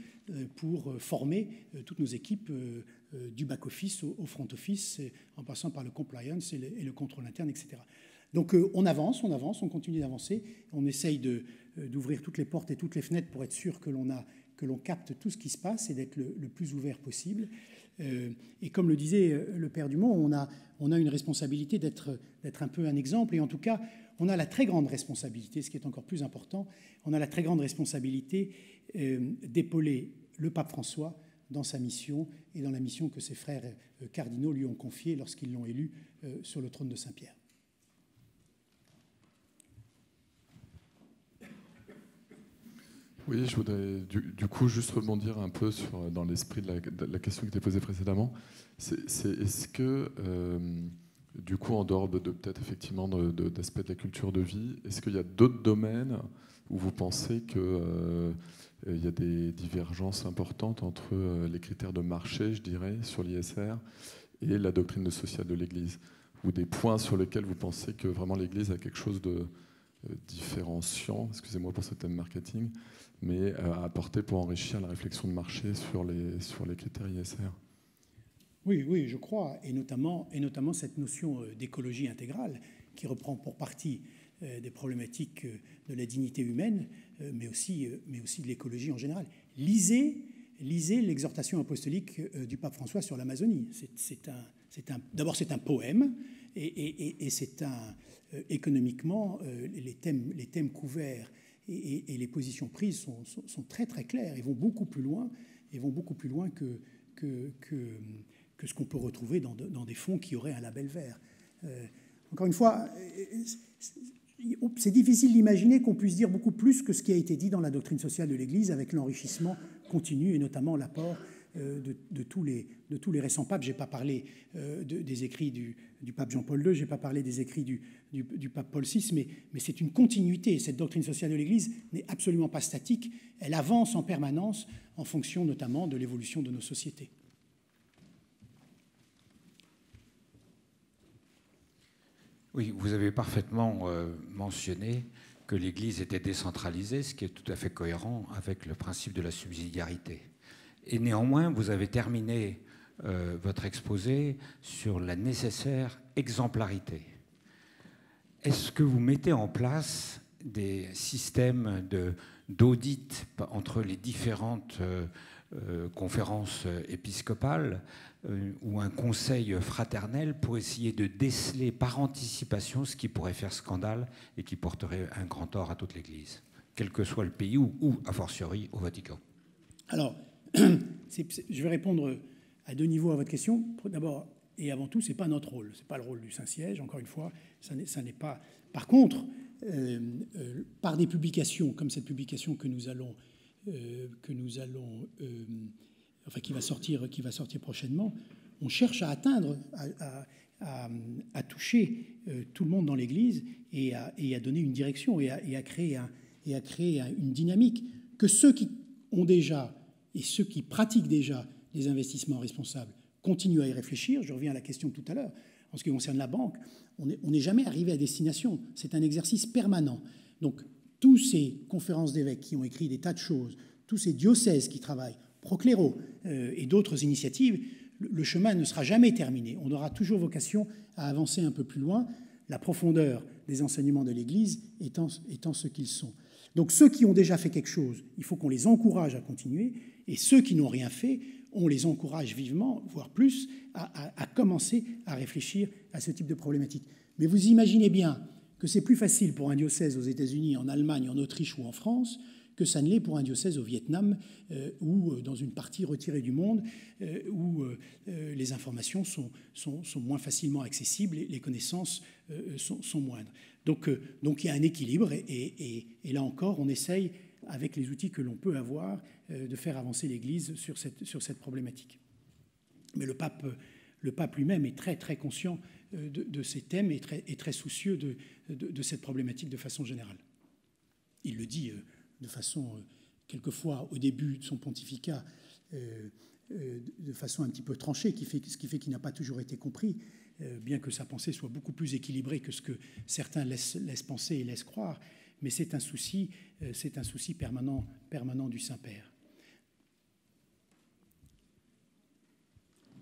pour former toutes nos équipes du back-office au front-office, en passant par le compliance et le contrôle interne, etc. Donc on avance, on continue d'avancer, on essaye d'ouvrir toutes les portes et toutes les fenêtres pour être sûr que l'on capte tout ce qui se passe et d'être le plus ouvert possible. Et comme le disait le Père Dumont, on a une responsabilité d'être un peu un exemple, et en tout cas, on a la très grande responsabilité, ce qui est encore plus important, on a la très grande responsabilité d'épauler le pape François dans sa mission et dans la mission que ses frères cardinaux lui ont confiée lorsqu'ils l'ont élu sur le trône de Saint-Pierre. Oui, je voudrais du coup juste rebondir un peu dans l'esprit de la question qui était posée précédemment. Est-ce que, du coup, en dehors de peut-être effectivement d'aspects de la culture de vie, est-ce qu'il y a d'autres domaines où vous pensez que il y a des divergences importantes entre les critères de marché, je dirais, sur l'ISR et la doctrine sociale de l'Église, ou des points sur lesquels vous pensez que vraiment l'Église a quelque chose de différenciant, excusez-moi pour ce thème marketing, mais à apporter pour enrichir la réflexion de marché sur les critères ISR. Oui, je crois, et notamment cette notion d'écologie intégrale qui reprend pour partie des problématiques de la dignité humaine, mais aussi de l'écologie en général. Lisez l'exhortation apostolique du pape François sur l'Amazonie. D'abord, c'est un poème, et économiquement, les thèmes couverts et les positions prises sont très très claires et vont beaucoup plus loin que ce qu'on peut retrouver dans des fonds qui auraient un label vert. Encore une fois, c'est difficile d'imaginer qu'on puisse dire beaucoup plus que ce qui a été dit dans la doctrine sociale de l'Église, avec l'enrichissement continu et notamment l'apport de tous les récents papes. Je n'ai pas parlé des écrits du pape Jean-Paul II, je n'ai pas parlé des écrits du pape Paul VI, mais c'est une continuité. Cette doctrine sociale de l'Église n'est absolument pas statique, elle avance en permanence en fonction notamment de l'évolution de nos sociétés. Oui, vous avez parfaitement mentionné que l'Église était décentralisée, ce qui est tout à fait cohérent avec le principe de la subsidiarité. Et néanmoins, vous avez terminé votre exposé sur la nécessaire exemplarité. Est-ce que vous mettez en place des systèmes d'audit entre les différentes conférences épiscopales ou un conseil fraternel pour essayer de déceler par anticipation ce qui pourrait faire scandale et qui porterait un grand tort à toute l'Église, quel que soit le pays ou a fortiori au Vatican? Alors, je vais répondre à deux niveaux à votre question. D'abord et avant tout, ce n'est pas notre rôle. Ce n'est pas le rôle du Saint-Siège, encore une fois. Ça n'est pas... Par contre, par des publications comme cette publication que nous allons enfin qui va sortir prochainement, on cherche à atteindre, à toucher tout le monde dans l'Église et à donner une direction et à créer une dynamique que ceux qui ont déjà et ceux qui pratiquent déjà les investissements responsables continuent à y réfléchir. Je reviens à la question de tout à l'heure. En ce qui concerne la banque, on n'est jamais arrivé à destination. C'est un exercice permanent. Donc, tous ces conférences d'évêques qui ont écrit des tas de choses, tous ces diocèses qui travaillent, Procléro et d'autres initiatives, le chemin ne sera jamais terminé. On aura toujours vocation à avancer un peu plus loin, la profondeur des enseignements de l'Église étant ce qu'ils sont. Donc ceux qui ont déjà fait quelque chose, il faut qu'on les encourage à continuer, et ceux qui n'ont rien fait, on les encourage vivement, voire plus, à commencer à réfléchir à ce type de problématique. Mais vous imaginez bien que c'est plus facile pour un diocèse aux États-Unis, en Allemagne, en Autriche ou en France que ça ne l'est pour un diocèse au Vietnam ou dans une partie retirée du monde où les informations sont moins facilement accessibles et les connaissances sont moindres. Donc il y a un équilibre et là encore, on essaye, avec les outils que l'on peut avoir, de faire avancer l'Église sur cette problématique. Mais le pape lui-même est très, très conscient de ces thèmes et très soucieux de cette problématique de façon générale. Il le dit de façon, quelquefois, au début de son pontificat, de façon un petit peu tranchée, ce qui fait qu'il n'a pas toujours été compris, bien que sa pensée soit beaucoup plus équilibrée que ce que certains laissent penser et laissent croire, mais c'est un souci permanent du Saint-Père.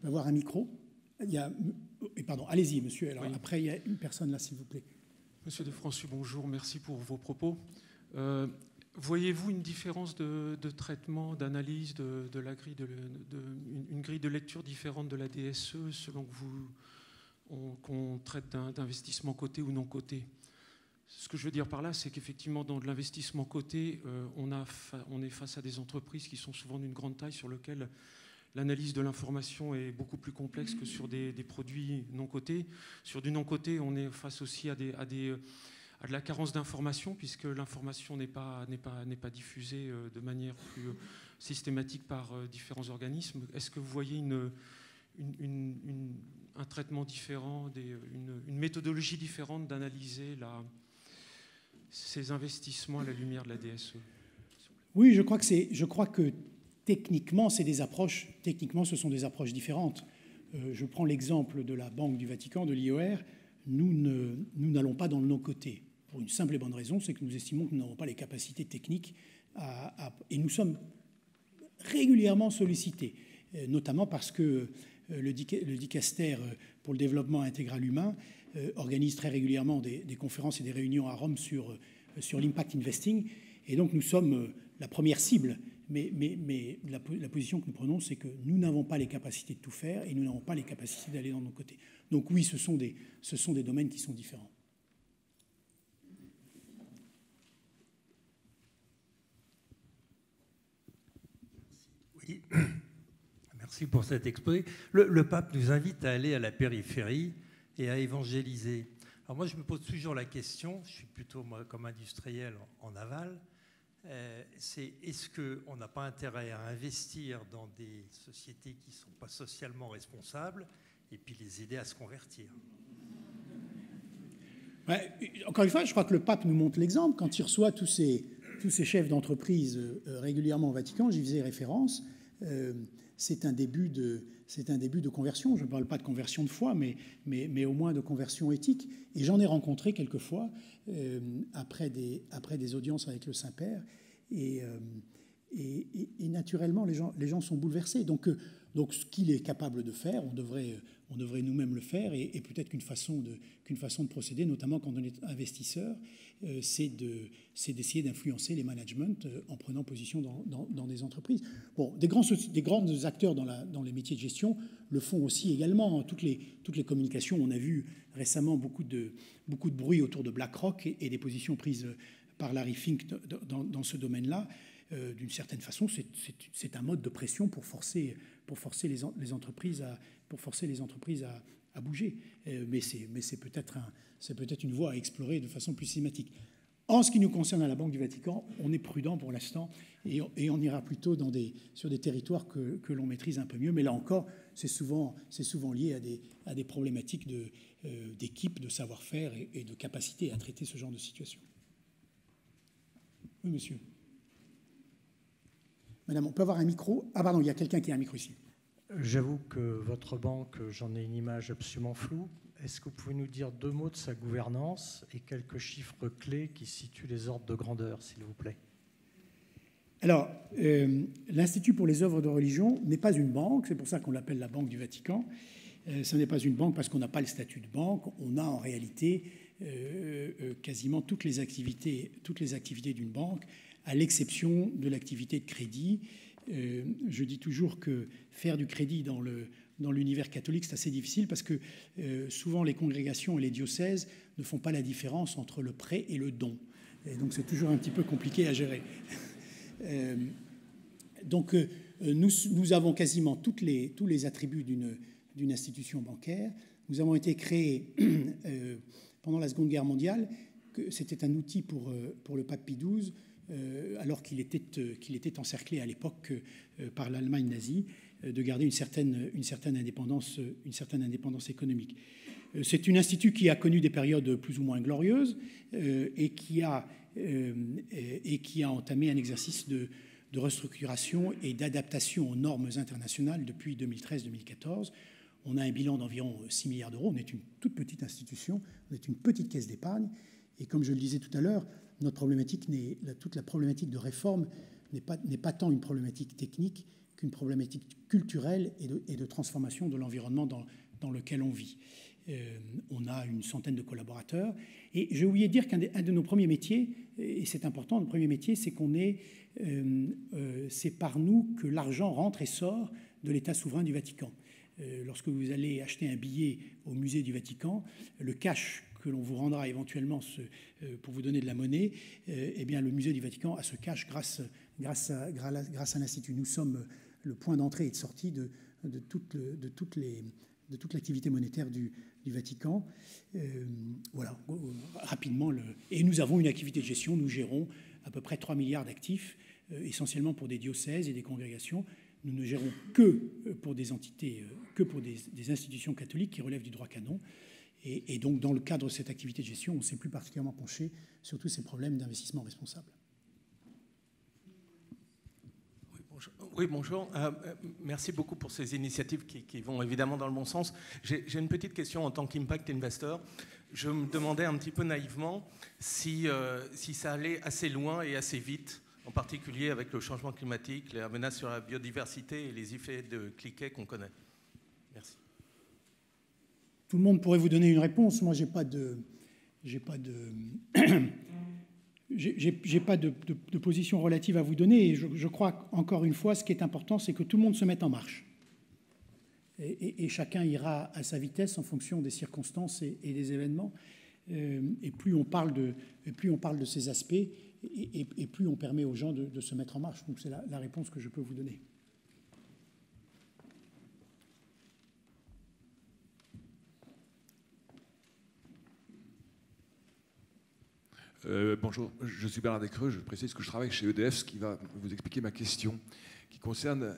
On va avoir un micro. Pardon, allez-y, monsieur. Alors, oui. Après, il y a une personne là, s'il vous plaît. Monsieur de Françu, bonjour, merci pour vos propos. Voyez-vous une différence de traitement, d'analyse de la grille, une grille de lecture différente de la DSE selon que qu'on traite d'investissement coté ou non coté? Ce que je veux dire par là, c'est qu'effectivement, dans de l'investissement coté, on est face à des entreprises qui sont souvent d'une grande taille sur lesquelles l'analyse de l'information est beaucoup plus complexe que sur des produits non cotés. Sur du non coté, on est face aussi à de la carence d'information, puisque l'information n'est pas diffusée de manière plus systématique par différents organismes. Est-ce que vous voyez un traitement différent, une méthodologie différente d'analyser ces investissements à la lumière de la DSE? Oui, je crois que techniquement, techniquement, ce sont des approches différentes. Je prends l'exemple de la Banque du Vatican, de l'IOR. Nous n'allons pas dans le non-coté. Pour une simple et bonne raison, c'est que nous estimons que nous n'avons pas les capacités techniques et nous sommes régulièrement sollicités, notamment parce que le dicaster pour le développement intégral humain organise très régulièrement des conférences et des réunions à Rome sur l'impact investing. Et donc nous sommes la première cible. Mais la position que nous prenons, c'est que nous n'avons pas les capacités de tout faire et nous n'avons pas les capacités d'aller dans nos côtés. Donc oui, ce sont des domaines qui sont différents. Oui, merci pour cet exposé. Le pape nous invite à aller à la périphérie et à évangéliser. Alors moi, je me pose toujours la question, je suis plutôt moi, comme industriel en aval, c'est est-ce qu'on n'a pas intérêt à investir dans des sociétés qui ne sont pas socialement responsables et puis les aider à se convertir? Ouais, encore une fois, je crois que le pape nous montre l'exemple. Quand il reçoit tous ces chefs d'entreprise régulièrement au Vatican, j'y faisais référence, c'est un début de conversion. Je ne parle pas de conversion de foi, mais au moins de conversion éthique. Et j'en ai rencontré quelquefois après des audiences avec le Saint-Père. Et naturellement, les gens sont bouleversés. Donc ce qu'il est capable de faire, on devrait nous-mêmes le faire. Et peut-être qu'une façon de procéder, notamment quand on est investisseur, c'est d'essayer d'influencer les managements en prenant position dans des entreprises. Bon, des grands acteurs dans les métiers de gestion le font aussi également. Toutes les communications, on a vu récemment beaucoup de bruit autour de BlackRock et des positions prises par Larry Fink dans ce domaine-là. D'une certaine façon, c'est un mode de pression pour forcer les entreprises à bouger. Mais c'est peut-être une voie à explorer de façon plus systématique. En ce qui nous concerne à la Banque du Vatican, on est prudent pour l'instant et on ira plutôt sur des territoires que l'on maîtrise un peu mieux. Mais là encore, c'est souvent lié à des problématiques d'équipe, de savoir-faire et de capacité à traiter ce genre de situation. Oui, monsieur. Madame, on peut avoir un micro? Ah pardon, il y a quelqu'un qui a un micro ici. J'avoue que votre banque, j'en ai une image absolument floue. Est-ce que vous pouvez nous dire 2 mots de sa gouvernance et quelques chiffres clés qui situent les ordres de grandeur, s'il vous plaît? Alors, l'Institut pour les œuvres de religion n'est pas une banque, c'est pour ça qu'on l'appelle la Banque du Vatican. Ce n'est pas une banque parce qu'on n'a pas le statut de banque. On a en réalité quasiment toutes les activités d'une banque, à l'exception de l'activité de crédit. Je dis toujours que faire du crédit dans l'univers catholique, c'est assez difficile parce que souvent les congrégations et les diocèses ne font pas la différence entre le prêt et le don. Et donc c'est toujours un petit peu compliqué à gérer. Donc nous avons quasiment tous les attributs d'une institution bancaire. Nous avons été créés pendant la Seconde Guerre mondiale. C'était un outil pour le pape Pie XII, alors qu'il était encerclé à l'époque par l'Allemagne nazie, de garder une certaine indépendance économique. C'est un institut qui a connu des périodes plus ou moins glorieuses et qui a entamé un exercice de restructuration et d'adaptation aux normes internationales depuis 2013-2014. On a un bilan d'environ 6 milliards d'euros. On est une toute petite institution, on est une petite caisse d'épargne. Et comme je le disais tout à l'heure, toute la problématique de réforme n'est pas tant une problématique technique qu'une problématique culturelle et de transformation de l'environnement dans lequel on vit. On a une centaine de collaborateurs. Et j'ai oublié de dire qu'un de nos premiers métiers, et c'est important, le premier métier, c'est c'est par nous que l'argent rentre et sort de l'État souverain du Vatican. Lorsque vous allez acheter un billet au musée du Vatican, le cash que l'on vous rendra éventuellement pour vous donner de la monnaie, eh bien, le musée du Vatican a ce cash grâce à l'Institut. Nous sommes le point d'entrée et de sortie de toute l'activité monétaire du Vatican. Voilà, rapidement. Et nous avons une activité de gestion. Nous gérons à peu près 3 milliards d'actifs, essentiellement pour des diocèses et des congrégations. Nous ne gérons que pour des entités, que pour des institutions catholiques qui relèvent du droit canon. Et donc, dans le cadre de cette activité de gestion, on s'est plus particulièrement penché sur tous ces problèmes d'investissement responsable. Oui, bonjour. Merci beaucoup pour ces initiatives qui vont évidemment dans le bon sens. J'ai une petite question en tant qu'impact investor. Je me demandais un petit peu naïvement si ça allait assez loin et assez vite, en particulier avec le changement climatique, la menace sur la biodiversité et les effets de cliquet qu'on connaît. Merci. Tout le monde pourrait vous donner une réponse. Moi, j'ai pas de position relative à vous donner. Et je crois, encore une fois, ce qui est important, c'est que tout le monde se mette en marche. Et chacun ira à sa vitesse en fonction des circonstances et des événements. Et plus on parle de ces aspects, et plus on permet aux gens de se mettre en marche. Donc c'est la réponse que je peux vous donner. Bonjour, je suis Bernard Descreux, je précise que je travaille chez EDF, ce qui va vous expliquer ma question, qui concerne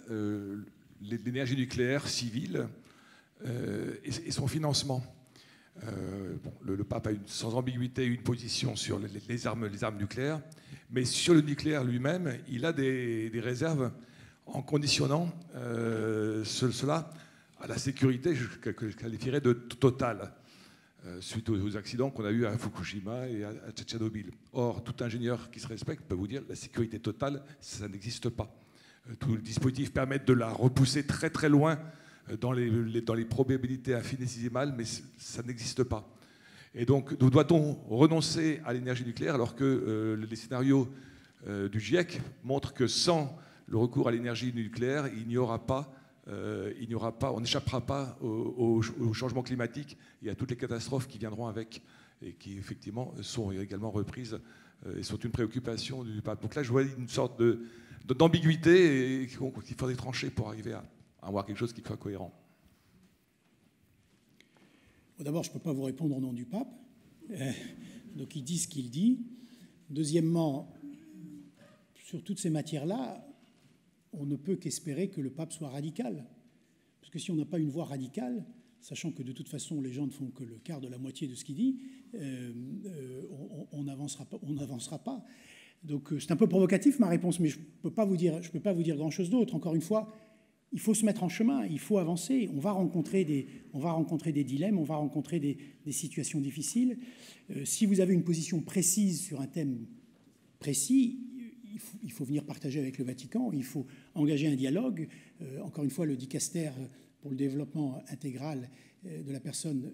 l'énergie nucléaire civile et son financement. Le pape a sans ambiguïté une position sur les armes nucléaires, mais sur le nucléaire lui-même, il a des réserves en conditionnant cela à la sécurité que je qualifierais de totale. Suite aux accidents qu'on a eus à Fukushima et à Tchernobyl. Or, tout ingénieur qui se respecte peut vous dire que la sécurité totale, ça n'existe pas. Tout le dispositif permet de la repousser très très loin dans les probabilités infinitésimales, mais ça n'existe pas. Et donc, doit-on renoncer à l'énergie nucléaire alors que les scénarios du GIEC montrent que sans le recours à l'énergie nucléaire, on n'échappera pas au changement climatique et à toutes les catastrophes qui viendront avec et qui effectivement sont également reprises et sont une préoccupation du pape. Donc là, je vois une sorte d'ambiguïté qu'il faudrait trancher pour arriver à avoir quelque chose qui soit cohérent. Bon, d'abord, je ne peux pas vous répondre au nom du pape. Donc il dit ce qu'il dit. Deuxièmement, sur toutes ces matières-là, on ne peut qu'espérer que le pape soit radical. Parce que si on n'a pas une voix radicale, sachant que de toute façon les gens ne font que le quart de la moitié de ce qu'il dit, on n'avancera pas. Donc c'est un peu provocatif ma réponse, mais je ne peux pas vous dire grand-chose d'autre. Encore une fois, il faut se mettre en chemin, il faut avancer. On va rencontrer des dilemmes, on va rencontrer des situations difficiles. Si vous avez une position précise sur un thème précis, il faut venir partager avec le Vatican, il faut engager un dialogue. Encore une fois, le dicaster pour le développement intégral de la personne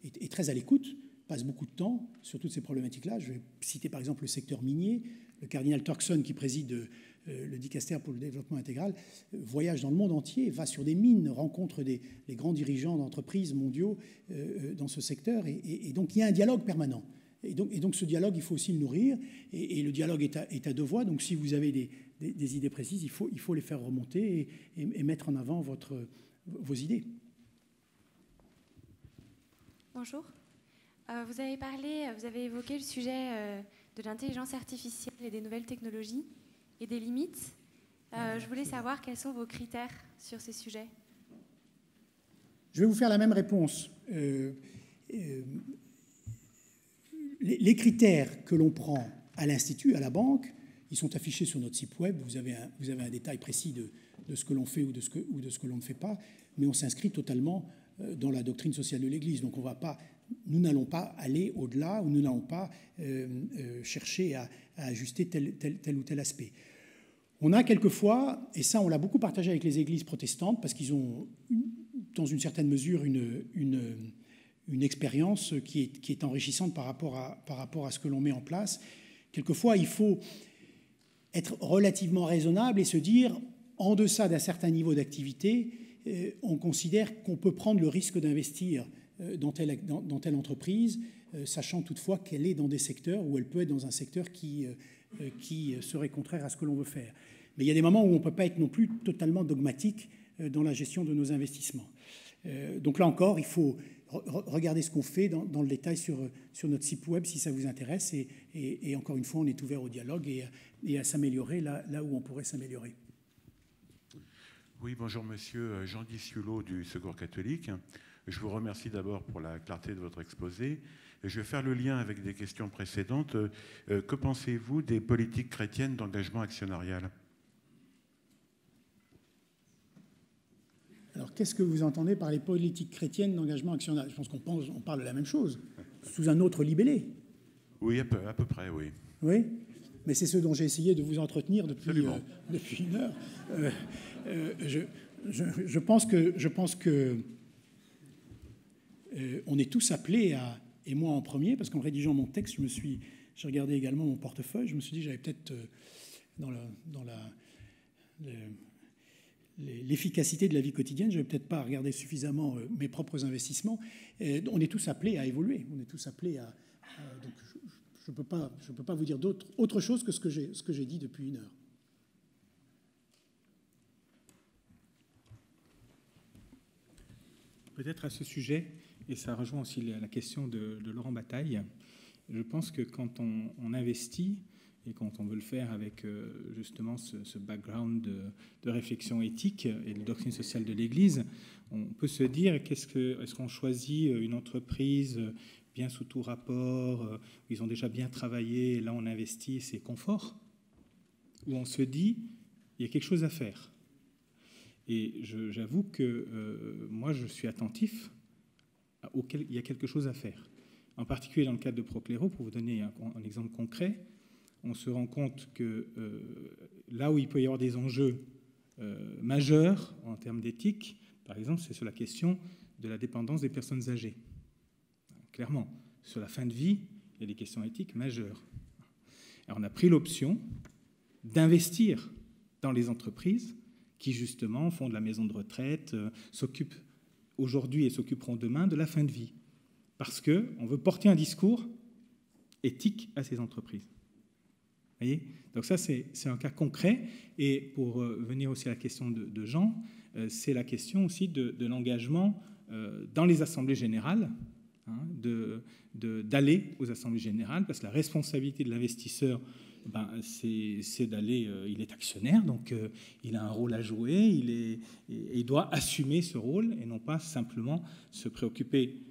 est très à l'écoute, passe beaucoup de temps sur toutes ces problématiques-là. Je vais citer par exemple le secteur minier. Le cardinal Turkson, qui préside le dicaster pour le développement intégral, voyage dans le monde entier, va sur des mines, rencontre les grands dirigeants d'entreprises mondiaux dans ce secteur. Et donc il y a un dialogue permanent. Et donc ce dialogue, il faut aussi le nourrir. Et le dialogue est à deux voies. Donc si vous avez des idées précises, il faut les faire remonter et mettre en avant vos idées. Bonjour. Vous avez évoqué le sujet de l'intelligence artificielle et des nouvelles technologies et des limites. Je voulais savoir quels sont vos critères sur ces sujets. Je vais vous faire la même réponse. Les critères que l'on prend à l'Institut, à la banque, ils sont affichés sur notre site web. Vous avez un détail précis de ce que l'on fait ou de ce que l'on ne fait pas, mais on s'inscrit totalement dans la doctrine sociale de l'Église. Donc nous n'allons pas aller au-delà ou nous n'allons pas chercher à ajuster tel ou tel aspect. On a quelquefois, et ça on l'a beaucoup partagé avec les églises protestantes, parce qu'ils ont dans une certaine mesure une expérience qui est enrichissante par rapport à ce que l'on met en place. Quelquefois, il faut être relativement raisonnable et se dire, en deçà d'un certain niveau d'activité, on considère qu'on peut prendre le risque d'investir dans telle entreprise, sachant toutefois qu'elle est dans des secteurs où elle peut être dans un secteur qui serait contraire à ce que l'on veut faire. Mais il y a des moments où on ne peut pas être non plus totalement dogmatique dans la gestion de nos investissements. Donc là encore, il faut regarder ce qu'on fait dans le détail sur notre site web si ça vous intéresse. Et encore une fois, on est ouvert au dialogue et à s'améliorer là où on pourrait s'améliorer. Oui, bonjour monsieur Jean Disciulot du Secours catholique. Je vous remercie d'abord pour la clarté de votre exposé. Je vais faire le lien avec des questions précédentes. Que pensez-vous des politiques chrétiennes d'engagement actionnarial ? qu'est-ce que vous entendez par les politiques chrétiennes d'engagement actionnarial? Je pense qu'on parle de la même chose, sous un autre libellé. Oui, à peu près, oui. Oui, mais c'est ce dont j'ai essayé de vous entretenir depuis une heure. Je pense que on est tous appelés à, et moi en premier, parce qu'en rédigeant mon texte, j'ai regardé également mon portefeuille, je me suis dit j'avais peut-être l'efficacité de la vie quotidienne, je n'avais peut-être pas regardé suffisamment mes propres investissements. On est tous appelés à évoluer, on est tous appelés à donc je ne peux pas vous dire autre chose que ce que j'ai dit depuis une heure. Peut-être à ce sujet, et ça rejoint aussi la question de Laurent Bataille, je pense que quand on investit, et quand on veut le faire avec justement ce background de réflexion éthique et de doctrine sociale de l'Église, on peut se dire, est-ce qu'on choisit une entreprise bien sous tout rapport, où ils ont déjà bien travaillé, et là on investit, c'est confort, ou on se dit, il y a quelque chose à faire. Et j'avoue que moi, je suis attentif auquel il y a quelque chose à faire. En particulier dans le cadre de Procléro, pour vous donner un exemple concret, on se rend compte que là où il peut y avoir des enjeux majeurs en termes d'éthique, par exemple, c'est sur la question de la dépendance des personnes âgées. Clairement, sur la fin de vie, il y a des questions éthiques majeures. Alors, on a pris l'option d'investir dans les entreprises qui, justement, font de la maison de retraite, s'occupent aujourd'hui et s'occuperont demain de la fin de vie. Parce qu'on veut porter un discours éthique à ces entreprises. Vous voyez ? Donc ça, c'est un cas concret. Et pour venir aussi à la question de Jean, c'est la question aussi de l'engagement dans les assemblées générales, hein, d'aller aux assemblées générales, parce que la responsabilité de l'investisseur, c'est d'aller, il est actionnaire, donc il a un rôle à jouer, il doit assumer ce rôle et non pas simplement se préoccuper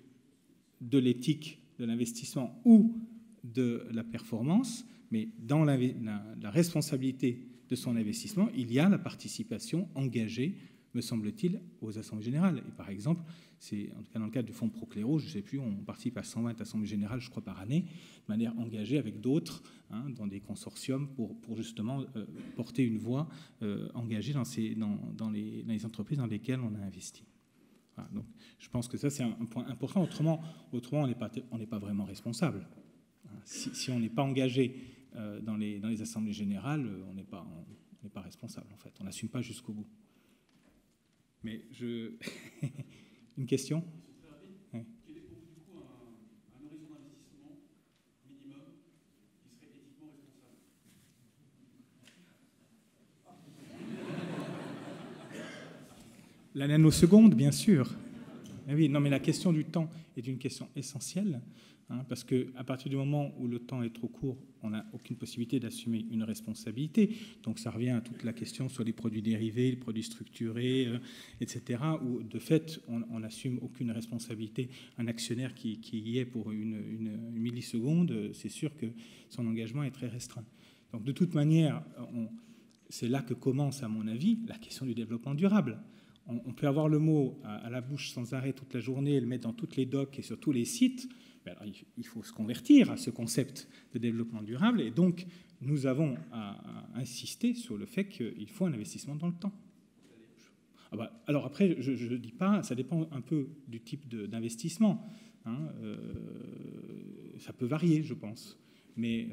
de l'éthique de l'investissement ou de la performance, mais dans la responsabilité de son investissement, il y a la participation engagée, me semble-t-il, aux assemblées générales. Et par exemple, c'est en tout cas dans le cadre du fonds Procléro, je ne sais plus, on participe à 120 assemblées générales, je crois, par année, de manière engagée avec d'autres, hein, dans des consortiums pour justement porter une voix engagée dans les entreprises dans lesquelles on a investi. Voilà, donc, je pense que ça, c'est un point important. Autrement on n'est pas vraiment responsable. Si on n'est pas engagé dans les assemblées générales, on n'est pas responsable, en fait. On n'assume pas jusqu'au bout. Mais une question ? Oui. Quel est pour vous, du coup, un horizon d'investissement minimum qui serait éthiquement responsable ? La nanoseconde, bien sûr. Mais oui, non, mais la question du temps est une question essentielle, hein, parce qu'à partir du moment où le temps est trop court, on n'a aucune possibilité d'assumer une responsabilité. Donc ça revient à toute la question sur les produits dérivés, les produits structurés, etc., où de fait, on n'assume aucune responsabilité. Un actionnaire qui y est pour une milliseconde, c'est sûr que son engagement est très restreint. Donc de toute manière, c'est là que commence, à mon avis, la question du développement durable. On peut avoir le mot à la bouche sans arrêt toute la journée et le mettre dans toutes les docs et sur tous les sites. Mais alors, il faut se convertir à ce concept de développement durable. Et donc, nous avons à insister sur le fait qu'il faut un investissement dans le temps. Alors après, je ne dis pas, ça dépend un peu du type d'investissement. Hein, ça peut varier, je pense. Mais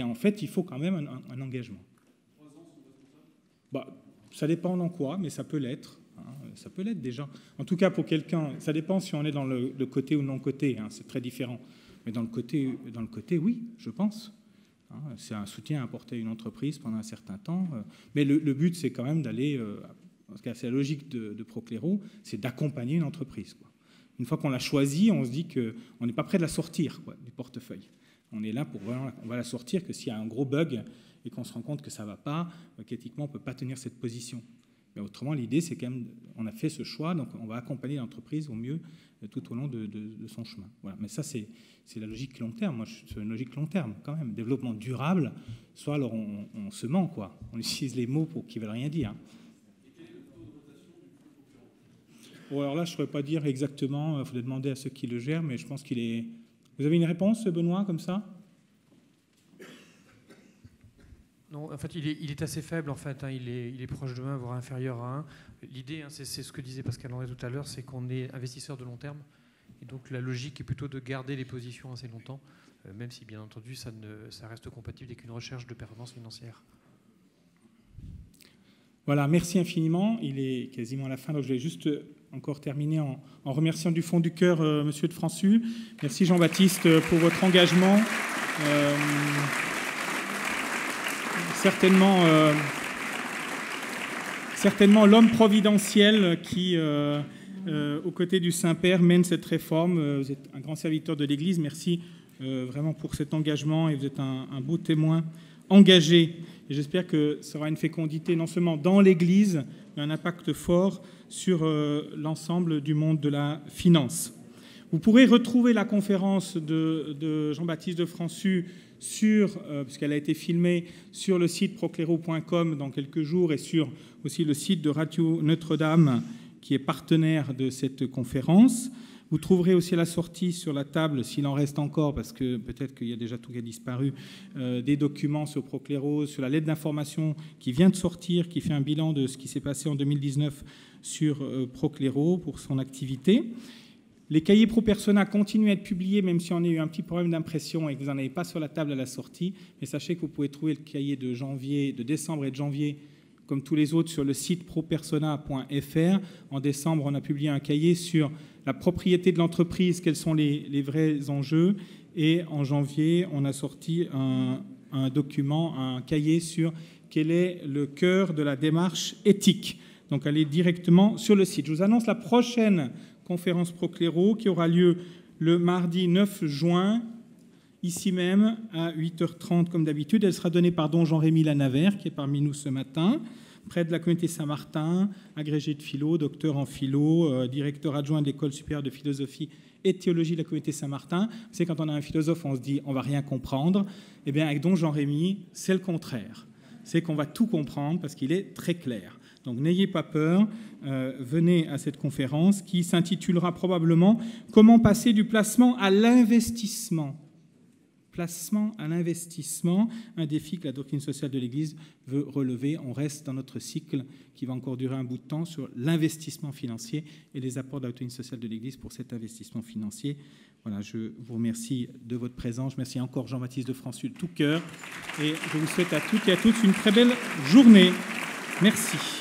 en fait, il faut quand même un engagement. 3 ans sont responsables ? Ça dépend dans quoi, mais ça peut l'être. Ça peut l'être déjà. En tout cas, pour quelqu'un, ça dépend si on est dans le côté ou non-côté, hein, c'est très différent. Mais dans le côté, oui, je pense. Hein, c'est un soutien à apporter à une entreprise pendant un certain temps. Mais le but, c'est quand même d'aller, en tout cas, c'est la logique de Procléro, c'est d'accompagner une entreprise, quoi. Une fois qu'on l'a choisie, on se dit qu'on n'est pas prêt de la sortir, quoi, du portefeuille. On est là pour vraiment, on va la sortir que s'il y a un gros bug et qu'on se rend compte que ça ne va pas, qu'éthiquement, on ne peut pas tenir cette position. Mais autrement, l'idée, c'est quand même, on a fait ce choix, donc on va accompagner l'entreprise au mieux tout au long de son chemin. Voilà. Mais ça, c'est la logique long terme. Moi, c'est une logique long terme, quand même. Développement durable, soit alors on se ment, quoi. On utilise les mots qui ne veulent rien dire. Et quel est le taux de rotation du fonds Procléro ? Bon, alors là, je ne saurais pas dire exactement, il faudrait demander à ceux qui le gèrent, mais je pense qu'il est... Vous avez une réponse, Benoît, comme ça? Non, en fait, il est assez faible, en fait. Hein, il est proche de 1, voire inférieur à 1. L'idée, hein, c'est ce que disait Pascal André tout à l'heure, c'est qu'on est investisseur de long terme. Et donc, la logique est plutôt de garder les positions assez longtemps, même si, bien entendu, ça reste compatible avec une recherche de performance financière. Voilà, merci infiniment. Il est quasiment à la fin, donc je vais juste encore terminer en remerciant du fond du cœur Monsieur de Françul. Merci Jean-Baptiste pour votre engagement. Certainement l'homme providentiel qui, aux côtés du Saint-Père, mène cette réforme. Vous êtes un grand serviteur de l'Église. Merci vraiment pour cet engagement et vous êtes un beau témoin engagé. Et j'espère que ça aura une fécondité non seulement dans l'Église, mais un impact fort sur l'ensemble du monde de la finance. Vous pourrez retrouver la conférence de Jean-Baptiste de Françul puisqu'elle a été filmée sur le site proclero.com dans quelques jours et sur aussi le site de Radio Notre-Dame qui est partenaire de cette conférence. Vous trouverez aussi à la sortie sur la table, s'il en reste encore, parce que peut-être qu'il y a déjà tout qui a disparu, des documents sur Procléro, sur la lettre d'information qui vient de sortir, qui fait un bilan de ce qui s'est passé en 2019 sur Procléro pour son activité. Les cahiers Pro Persona continuent à être publiés, même si on a eu un petit problème d'impression et que vous n'en avez pas sur la table à la sortie. Mais sachez que vous pouvez trouver le cahier de décembre et de janvier, comme tous les autres, sur le site propersona.fr. En décembre, on a publié un cahier sur la propriété de l'entreprise, quels sont les vrais enjeux. Et en janvier, on a sorti un document, un cahier sur quel est le cœur de la démarche éthique. Donc, allez directement sur le site. Je vous annonce la prochaine conférence Procléro qui aura lieu le mardi 9 juin, ici même, à 8h30 comme d'habitude. Elle sera donnée par don Jean-Rémy Lanavert, qui est parmi nous ce matin, prêtre de la communauté Saint-Martin, agrégé de philo, docteur en philo, directeur adjoint de l'École supérieure de philosophie et de théologie de la communauté Saint-Martin. Vous savez, quand on a un philosophe, on se dit on ne va rien comprendre. Eh bien, avec don Jean-Rémy, c'est le contraire. C'est qu'on va tout comprendre parce qu'il est très clair. Donc n'ayez pas peur, venez à cette conférence qui s'intitulera probablement « Comment passer du placement à l'investissement ?» Placement à l'investissement, un défi que la doctrine sociale de l'Église veut relever. On reste dans notre cycle qui va encore durer un bout de temps sur l'investissement financier et les apports de la doctrine sociale de l'Église pour cet investissement financier. Voilà, je vous remercie de votre présence. Je remercie encore Jean-Baptiste de Françul de tout cœur et je vous souhaite à toutes et à tous une très belle journée. Merci.